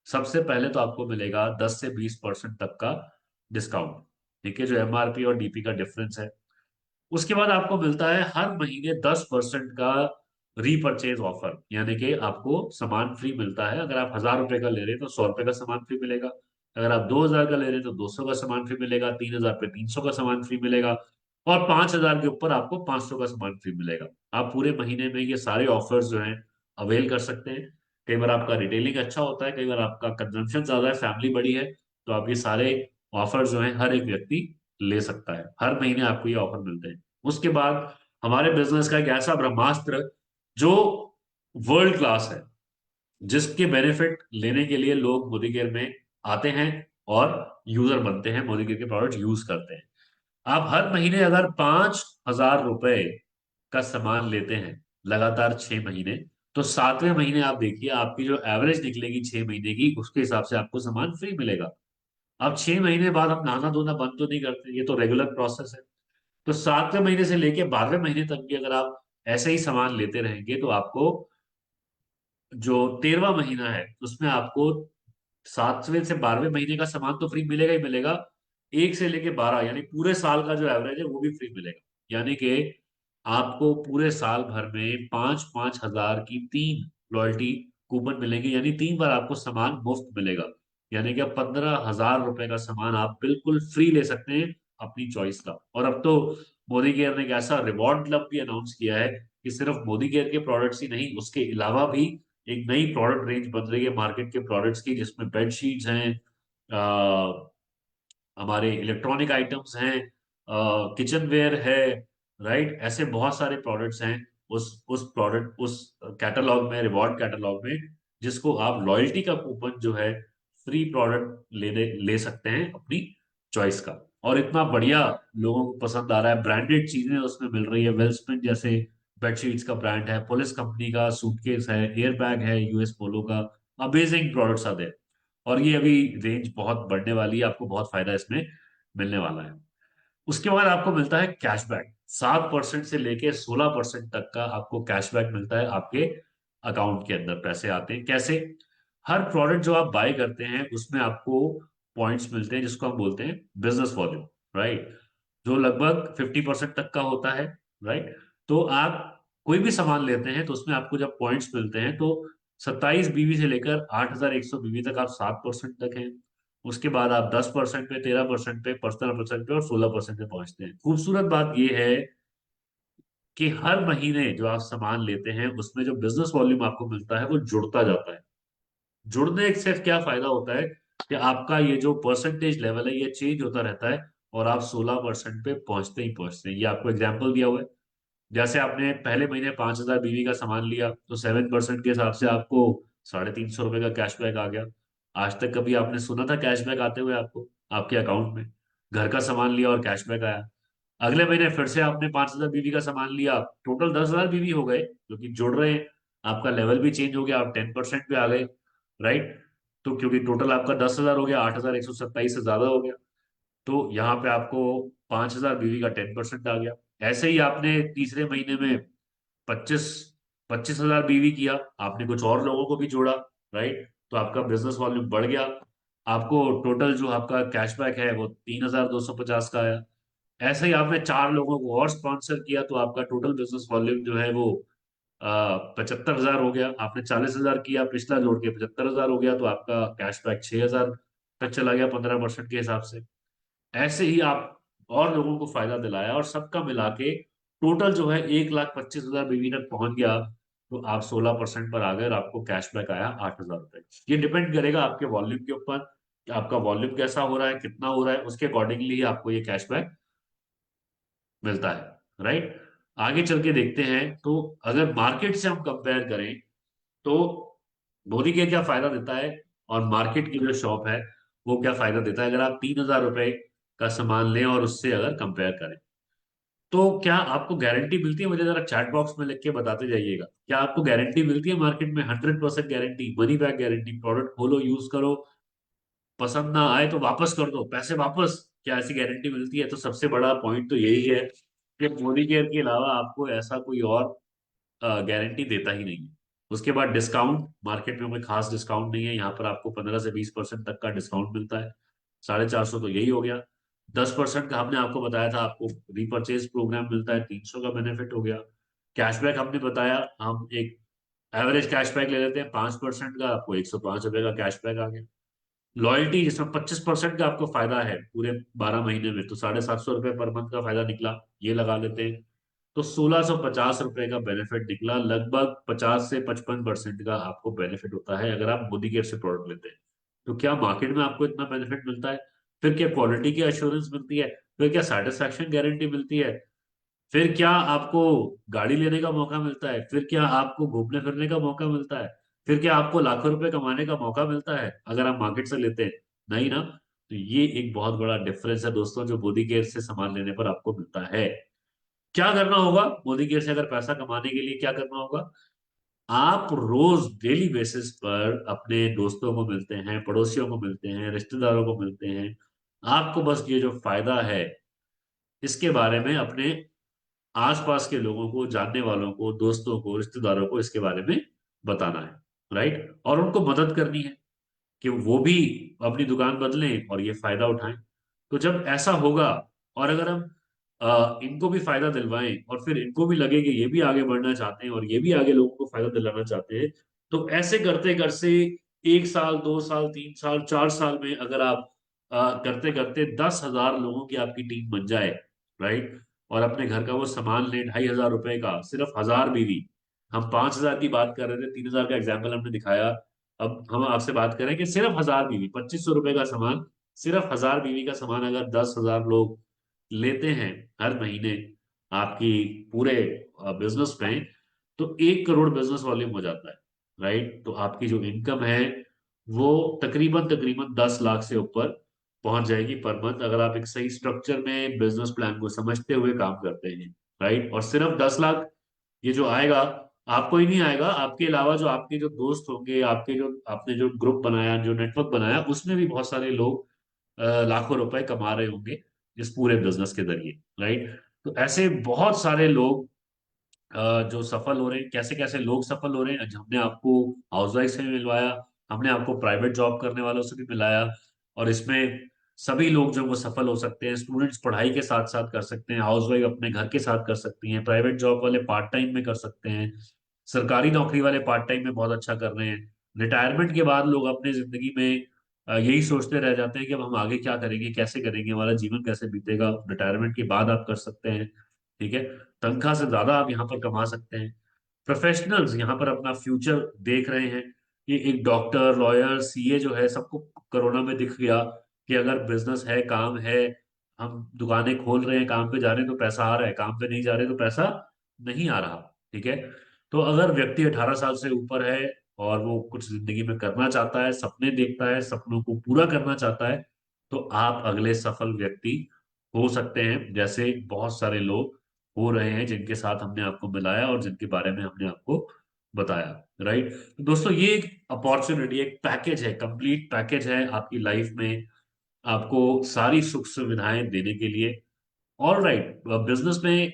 सबसे पहले तो आपको मिलेगा 10 से 20% तक का डिस्काउंट, ठीक है, जो एमआरपी और डीपी का डिफरेंस है। उसके बाद आपको मिलता है हर महीने 10% का रीपरचेज ऑफर, यानी कि आपको सामान फ्री मिलता है। अगर आप 1000 रुपए का ले रहे हैं तो 100 रुपए का सामान फ्री मिलेगा। अगर आप 2000 का ले रहे हैं तो 200 का सामान फ्री मिलेगा। 3000 पे 300 का सामान फ्री मिलेगा। और 5000 के ऊपर आपको 500 का सामान फ्री मिलेगा। आप पूरे महीने में ये सारे ऑफर्स जो हैं अवेल कर सकते हैं। कई बार आपका रिटेलिंग अच्छा होता है, कई बार आपका कंजम्पशन ज्यादा है, फैमिली बड़ी है, तो आप ये सारे ऑफर्स जो हैं हर एक व्यक्ति ले सकता है। हर महीने आपको ये ऑफर मिलते हैं। उसके बाद हमारे बिजनेस का एक ऐसा ब्रह्मास्त्र जो वर्ल्ड क्लास है, जिसके बेनिफिट लेने के लिए लोग मोदी केयर में आते हैं और यूजर बनते हैं, मोदी केयर के प्रोडक्ट यूज करते हैं। आप हर महीने अगर 5000 रुपए का सामान लेते हैं लगातार 6 महीने, तो 7वें महीने आप देखिए आपकी जो एवरेज निकलेगी 6 महीने की, उसके हिसाब से आपको सामान फ्री मिलेगा। अब 6 महीने बाद हम नहाना धोना बंद तो नहीं करते, ये तो रेगुलर प्रोसेस है। तो 7वें महीने से लेके 12वें महीने तक भी अगर आप ऐसे ही सामान लेते रहेंगे तो आपको जो 13वां महीना है उसमें आपको 7वें से 12वें महीने का सामान तो फ्री मिलेगा ही मिलेगा। 1 से लेके 12 यानी पूरे साल का जो एवरेज है वो भी फ्री मिलेगा। यानी कि आपको पूरे साल भर में 5-5 हजार की 3 लॉयल्टी कूपन मिलेंगे, यानी 3 बार आपको सामान मुफ्त मिलेगा। यानी कि 15,000 रुपए का सामान आप बिल्कुल फ्री ले सकते हैं अपनी चॉइस का। और अब तो मोदी केयर ने एक ऐसा रिवॉर्ड क्लब भी अनाउंस किया है कि सिर्फ मोदी केयर के प्रोडक्ट्स ही नहीं, उसके अलावा भी एक नई प्रोडक्ट रेंज बन रही है मार्केट के प्रोडक्ट्स की, जिसमें बेड शीट्स हैं, हमारे इलेक्ट्रॉनिक आइटम्स हैं, किचन वेयर है, राइट, ऐसे बहुत सारे प्रोडक्ट्स हैं उस कैटलॉग में, रिवॉर्ड कैटलॉग में, जिसको आप लॉयल्टी का कूपन जो है फ्री प्रोडक्ट ले सकते हैं अपनी चॉइस का। और इतना बढ़िया लोगों को पसंद आ रहा है, ब्रांडेड चीजें उसमें मिल रही है। वेलस्पिन जैसे बेडशीट्स का ब्रांड है, पुलिस कंपनी का सूटकेस है, एयर बैग है यूएस पोलो का। अमेजिंग प्रोडक्ट्स आते हैं। और ये अभी रेंज बहुत बढ़ने वाली है, आपको बहुत फायदा इसमें मिलने वाला है। उसके बाद आपको मिलता है कैशबैक। 7% से लेके 16% तक का आपको कैशबैक मिलता है। आपके अकाउंट के अंदर पैसे आते हैं कैसे? हर प्रोडक्ट जो आप बाय करते हैं उसमें आपको पॉइंट्स मिलते हैं, जिसको हम बोलते हैं बिजनेस वॉल्यूम, राइट, जो लगभग 50% तक का होता है, राइट। तो आप कोई भी सामान लेते हैं तो उसमें आपको जब पॉइंट्स मिलते हैं तो 27 बीवी से लेकर 8100 बीवी तक आप 7% तक हैं। उसके बाद आप 10% पे, 13% पे, 15% पे और 16% पे पहुंचते हैं। खूबसूरत बात यह है कि हर महीने जो आप सामान लेते हैं उसमें जो बिजनेस वॉल्यूम आपको मिलता है वो जुड़ता जाता है। जुड़ने से क्या फायदा होता है कि आपका ये जो परसेंटेज लेवल है ये चेंज होता रहता है और आप 16% पे पहुंचते ही पहुंचते हैं। ये आपको एग्जाम्पल दिया हुआ है। जैसे आपने पहले महीने 5000 बीवी का सामान लिया तो 7% के हिसाब से आपको 350 रुपए का कैशबैक आ गया। आज तक कभी आपने सुना था कैशबैक आते हुए आपको आपके अकाउंट में? घर का सामान लिया और कैशबैक आया। अगले महीने फिर से आपने 5000 बीवी का सामान लिया, टोटल 10,000 बीवी हो गए जो कि जुड़ रहे हैं। आपका लेवल भी चेंज हो गया, आप 10% पे आ गए, राइट। तो क्योंकि टोटल आपका 10,000 हो गया, 8,127 से ज्यादा हो गया, तो यहाँ पे आपको 5000 बीवी का 10% आ गया। ऐसे ही आपने तीसरे महीने में 25 25,000 बीवी किया, आपने कुछ और लोगों को भी जोड़ा, राइट, तो आपका बिजनेस वॉल्यूम बढ़ गया। आपको टोटल जो आपका कैशबैक है वो 3,250 का आया। ऐसे ही आपने 4 लोगों को और स्पॉन्सर किया तो आपका टोटल बिजनेस वॉल्यूम जो है वो 75,000 हो गया। आपने 40,000 किया, पिछला जोड़ के 75,000 हो गया, तो आपका कैशबैक 6,000 तक चला गया 15% के हिसाब से। ऐसे ही आप और लोगों को फायदा दिलाया और सबका मिला के टोटल जो है 1,25,000 बीवी तक पहुंच गया। तो आप 16% पर आ गए और आपको कैशबैक आया 8,000 रुपए। ये डिपेंड करेगा आपके वॉल्यूम के ऊपर कि आपका वॉल्यूम कैसा हो रहा है, कितना हो रहा है, उसके अकॉर्डिंगली ही आपको ये कैशबैक मिलता है, राइट। आगे चल के देखते हैं तो अगर मार्केट से हम कंपेयर करें तो मोदी केयर क्या फायदा देता है और मार्केट की जो शॉप है वो क्या फायदा देता है, अगर आप 3,000 रुपए का सामान लें और उससे अगर कंपेयर करें। तो क्या आपको गारंटी मिलती है? मुझे जरा चैट बॉक्स में लिख के बताते जाइएगा, क्या आपको गारंटी मिलती है मार्केट में? 100% guarantee, money back guarantee, product खोलो, यूज करो, पसंद ना आए तो वापस कर दो, पैसे वापस, क्या ऐसी गारंटी मिलती है? तो सबसे बड़ा पॉइंट तो यही है कि मोदी केयर के अलावा आपको ऐसा कोई और गारंटी देता ही नहीं है। उसके बाद डिस्काउंट, मार्केट में कोई खास डिस्काउंट नहीं है, यहाँ पर आपको 15 से 20% तक का डिस्काउंट मिलता है। 450 तो यही हो गया। 10% का हमने आपको बताया था, आपको रीपर्चेज प्रोग्राम मिलता है, 300 का बेनिफिट हो गया। कैशबैक हमने बताया, हम एक एवरेज कैशबैक ले लेते हैं 5% का, आपको 105 रुपए का कैशबैक आ गया। लॉयल्टी जिसमें 25% का आपको फायदा है पूरे 12 महीने में, तो 750 रुपये पर मंथ का फायदा निकला, ये लगा लेते हैं। तो 1650 रुपए का बेनिफिट निकला। लगभग 50 से 55% का आपको बेनिफिट होता है अगर आप मोदी केयर से प्रोडक्ट लेते हैं। तो क्या मार्केट में आपको इतना बेनिफिट मिलता है? फिर क्या क्वालिटी की एश्योरेंस मिलती है? फिर क्या सेटिस्फैक्शन गारंटी मिलती है? फिर क्या आपको गाड़ी लेने का मौका मिलता है? फिर क्या आपको घूमने फिरने का मौका मिलता है? फिर क्या आपको लाखों रुपए कमाने का मौका मिलता है अगर आप मार्केट से लेते हैं? नहीं ना। तो ये एक बहुत बड़ा डिफरेंस है दोस्तों, जो मोदी केयर से सामान लेने पर आपको मिलता है। क्या करना होगा मोदी केयर से अगर पैसा कमाने के लिए? क्या करना होगा? आप रोज डेली बेसिस पर अपने दोस्तों को मिलते हैं, पड़ोसियों को मिलते हैं, रिश्तेदारों को मिलते हैं। आपको बस ये जो फायदा है इसके बारे में अपने आसपास के लोगों को, जानने वालों को, दोस्तों को, रिश्तेदारों को इसके बारे में बताना है, राइट? और उनको मदद करनी है कि वो भी अपनी दुकान बदलें और ये फायदा उठाएं। तो जब ऐसा होगा, और अगर हम इनको भी फायदा दिलवाएं और फिर इनको भी लगे कि ये भी आगे बढ़ना चाहते हैं और ये भी आगे लोगों को फायदा दिलाना चाहते हैं, तो ऐसे करते करते 1 साल, 2 साल, 3 साल, 4 साल में अगर आप करते करते 10,000 लोगों की आपकी टीम बन जाए, राइट? और अपने घर का वो सामान ले 2,500 रुपए का, सिर्फ 1,000 बीवी। हम 5,000 की बात कर रहे थे, 3,000 का एग्जाम्पल हमने दिखाया। अब हम आपसे बात करें कि सिर्फ 1,000 बीवी, 2,500 रुपए का सामान, सिर्फ 1,000 बीवी का सामान अगर 10,000 लोग लेते हैं हर महीने आपकी पूरे बिजनेस में, तो 1 करोड़ बिजनेस वॉल्यूम हो जाता है, राइट? तो आपकी जो इनकम है वो तकरीबन तकरीबन 10 लाख से ऊपर पहुंच जाएगी पर मंथ, अगर आप एक सही स्ट्रक्चर में बिजनेस प्लान को समझते हुए काम करते हैं, राइट? और सिर्फ 10 लाख ये जो आएगा, आपको ही नहीं आएगा, आपके अलावा जो आपके जो दोस्त होंगे, आपके जो आपने जो ग्रुप बनाया, जो नेटवर्क बनाया, उसमें भी बहुत सारे लोग लाखों रुपए कमा रहे होंगे इस पूरे बिजनेस के जरिए, राइट? तो ऐसे बहुत सारे लोग जो सफल हो रहे हैं। कैसे कैसे लोग सफल हो रहे हैं? हमने आपको हाउसवाइफ से भी मिलवाया, हमने आपको प्राइवेट जॉब करने वालों से भी मिलाया, और इसमें सभी लोग जो वो सफल हो सकते हैं। स्टूडेंट्स पढ़ाई के साथ साथ कर सकते हैं, हाउसवाइफ अपने घर के साथ कर सकती हैं, प्राइवेट जॉब वाले पार्ट टाइम में कर सकते हैं, सरकारी नौकरी वाले पार्ट टाइम में बहुत अच्छा कर रहे हैं। रिटायरमेंट के बाद लोग अपनी जिंदगी में यही सोचते रह जाते हैं कि अब हम आगे क्या करेंगे, कैसे करेंगे, हमारा जीवन कैसे बीतेगा। रिटायरमेंट के बाद आप कर सकते हैं, ठीक है? तनख्वाह से ज्यादा आप यहाँ पर कमा सकते हैं। प्रोफेशनल्स यहाँ पर अपना फ्यूचर देख रहे हैं कि एक डॉक्टर, लॉयर, सीए जो है, सबको कोरोना में दिख गया कि अगर बिजनेस है, काम है, हम दुकानें खोल रहे हैं, काम पे जा रहे हैं तो पैसा आ रहा है, काम पे नहीं जा रहे तो पैसा नहीं आ रहा, ठीक है? तो अगर व्यक्ति 18 साल से ऊपर है और वो कुछ जिंदगी में करना चाहता है, सपने देखता है, सपनों को पूरा करना चाहता है, तो आप अगले सफल व्यक्ति हो सकते हैं, जैसे बहुत सारे लोग हो रहे हैं जिनके साथ हमने आपको मिलाया और जिनके बारे में हमने आपको बताया, राइट? तो दोस्तों ये एक अपॉर्चुनिटी, एक पैकेज है, कंप्लीट पैकेज है आपकी लाइफ में, आपको सारी सुख सुविधाएं देने के लिए। ऑल राइट, बिजनेस में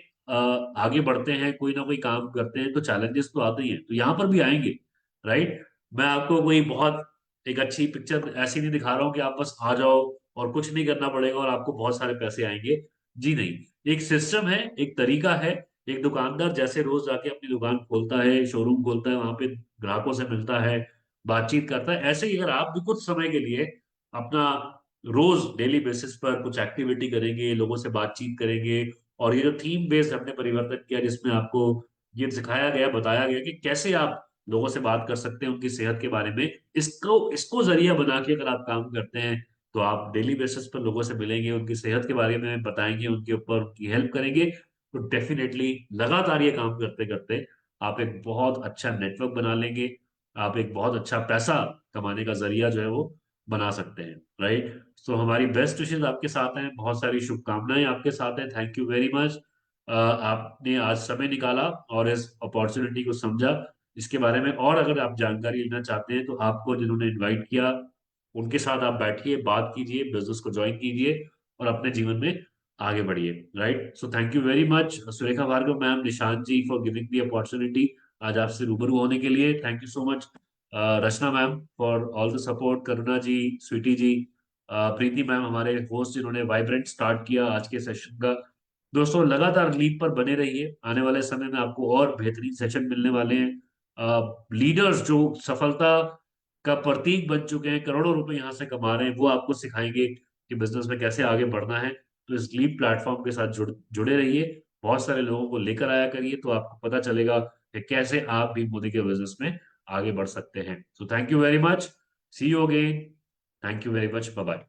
आगे बढ़ते हैं, कोई ना कोई काम करते हैं, तो चैलेंजेस तो आते ही हैं, तो यहाँ पर भी आएंगे, राइट? मैं आपको कोई बहुत एक अच्छी पिक्चर ऐसी नहीं दिखा रहा हूँ कि आप बस आ जाओ और कुछ नहीं करना पड़ेगा और आपको बहुत सारे पैसे आएंगे। जी नहीं, एक सिस्टम है, एक तरीका है। एक दुकानदार जैसे रोज जाके अपनी दुकान खोलता है, शोरूम खोलता है, वहां पे ग्राहकों से मिलता है, बातचीत करता है, ऐसे ही अगर आप भी कुछ समय के लिए अपना रोज डेली बेसिस पर कुछ एक्टिविटी करेंगे, लोगों से बातचीत करेंगे, और ये जो थीम बेस्ड हमने परिवर्तन किया जिसमें आपको ये सिखाया गया, बताया गया कि कैसे आप लोगों से बात कर सकते हैं उनकी सेहत के बारे में, इसको इसको जरिया बना के अगर आप काम करते हैं, तो आप डेली बेसिस पर लोगों से मिलेंगे, उनकी सेहत के बारे में बताएंगे, उनके ऊपर उनकी हेल्प करेंगे, तो डेफिनेटली लगातार ये काम करते करते आप एक बहुत अच्छा नेटवर्क बना लेंगे, आप एक बहुत अच्छा पैसा कमाने का जरिया जो है वो बना सकते हैं, राइट? तो हमारी बेस्ट विशेष आपके साथ हैं, बहुत सारी शुभकामनाएं आपके साथ हैं। थैंक यू वेरी मच, आपने आज समय निकाला और इस अपॉर्चुनिटी को समझा। इसके बारे में और अगर आप जानकारी लेना चाहते हैं, तो आपको जिन्होंने इनवाइट किया उनके साथ आप बैठिए, बात कीजिए, बिजनेस को ज्वाइन कीजिए और अपने जीवन में आगे बढ़िए, right? So thank you very much Surekha Bhargav ma'am, Nishant ji, for giving the opportunity. आज आपसे रूबरू होने के लिए। Thank you so much Rachna ma'am for all the support, Karuna ji, Sweety ji, Preeti ma'am हमारे होस्ट जिन्होंने वाइब्रेंट स्टार्ट किया आज के सेशन का। दोस्तों लगातार लीड पर बने रहिए, आने वाले समय में आपको और बेहतरीन सेशन मिलने वाले हैं। लीडर्स जो सफलता का प्रतीक बन चुके हैं, करोड़ों रुपए यहाँ से कमा रहे हैं, वो आपको सिखाएंगे कि बिजनेस में कैसे आगे बढ़ना है। तो इस लीड प्लेटफॉर्म के साथ जुड़े रहिए, बहुत सारे लोगों को लेकर आया करिए, तो आपको पता चलेगा कि कैसे आप भी मोदी के बिजनेस में आगे बढ़ सकते हैं। So thank you very much, see you again, thank you very much, bye bye.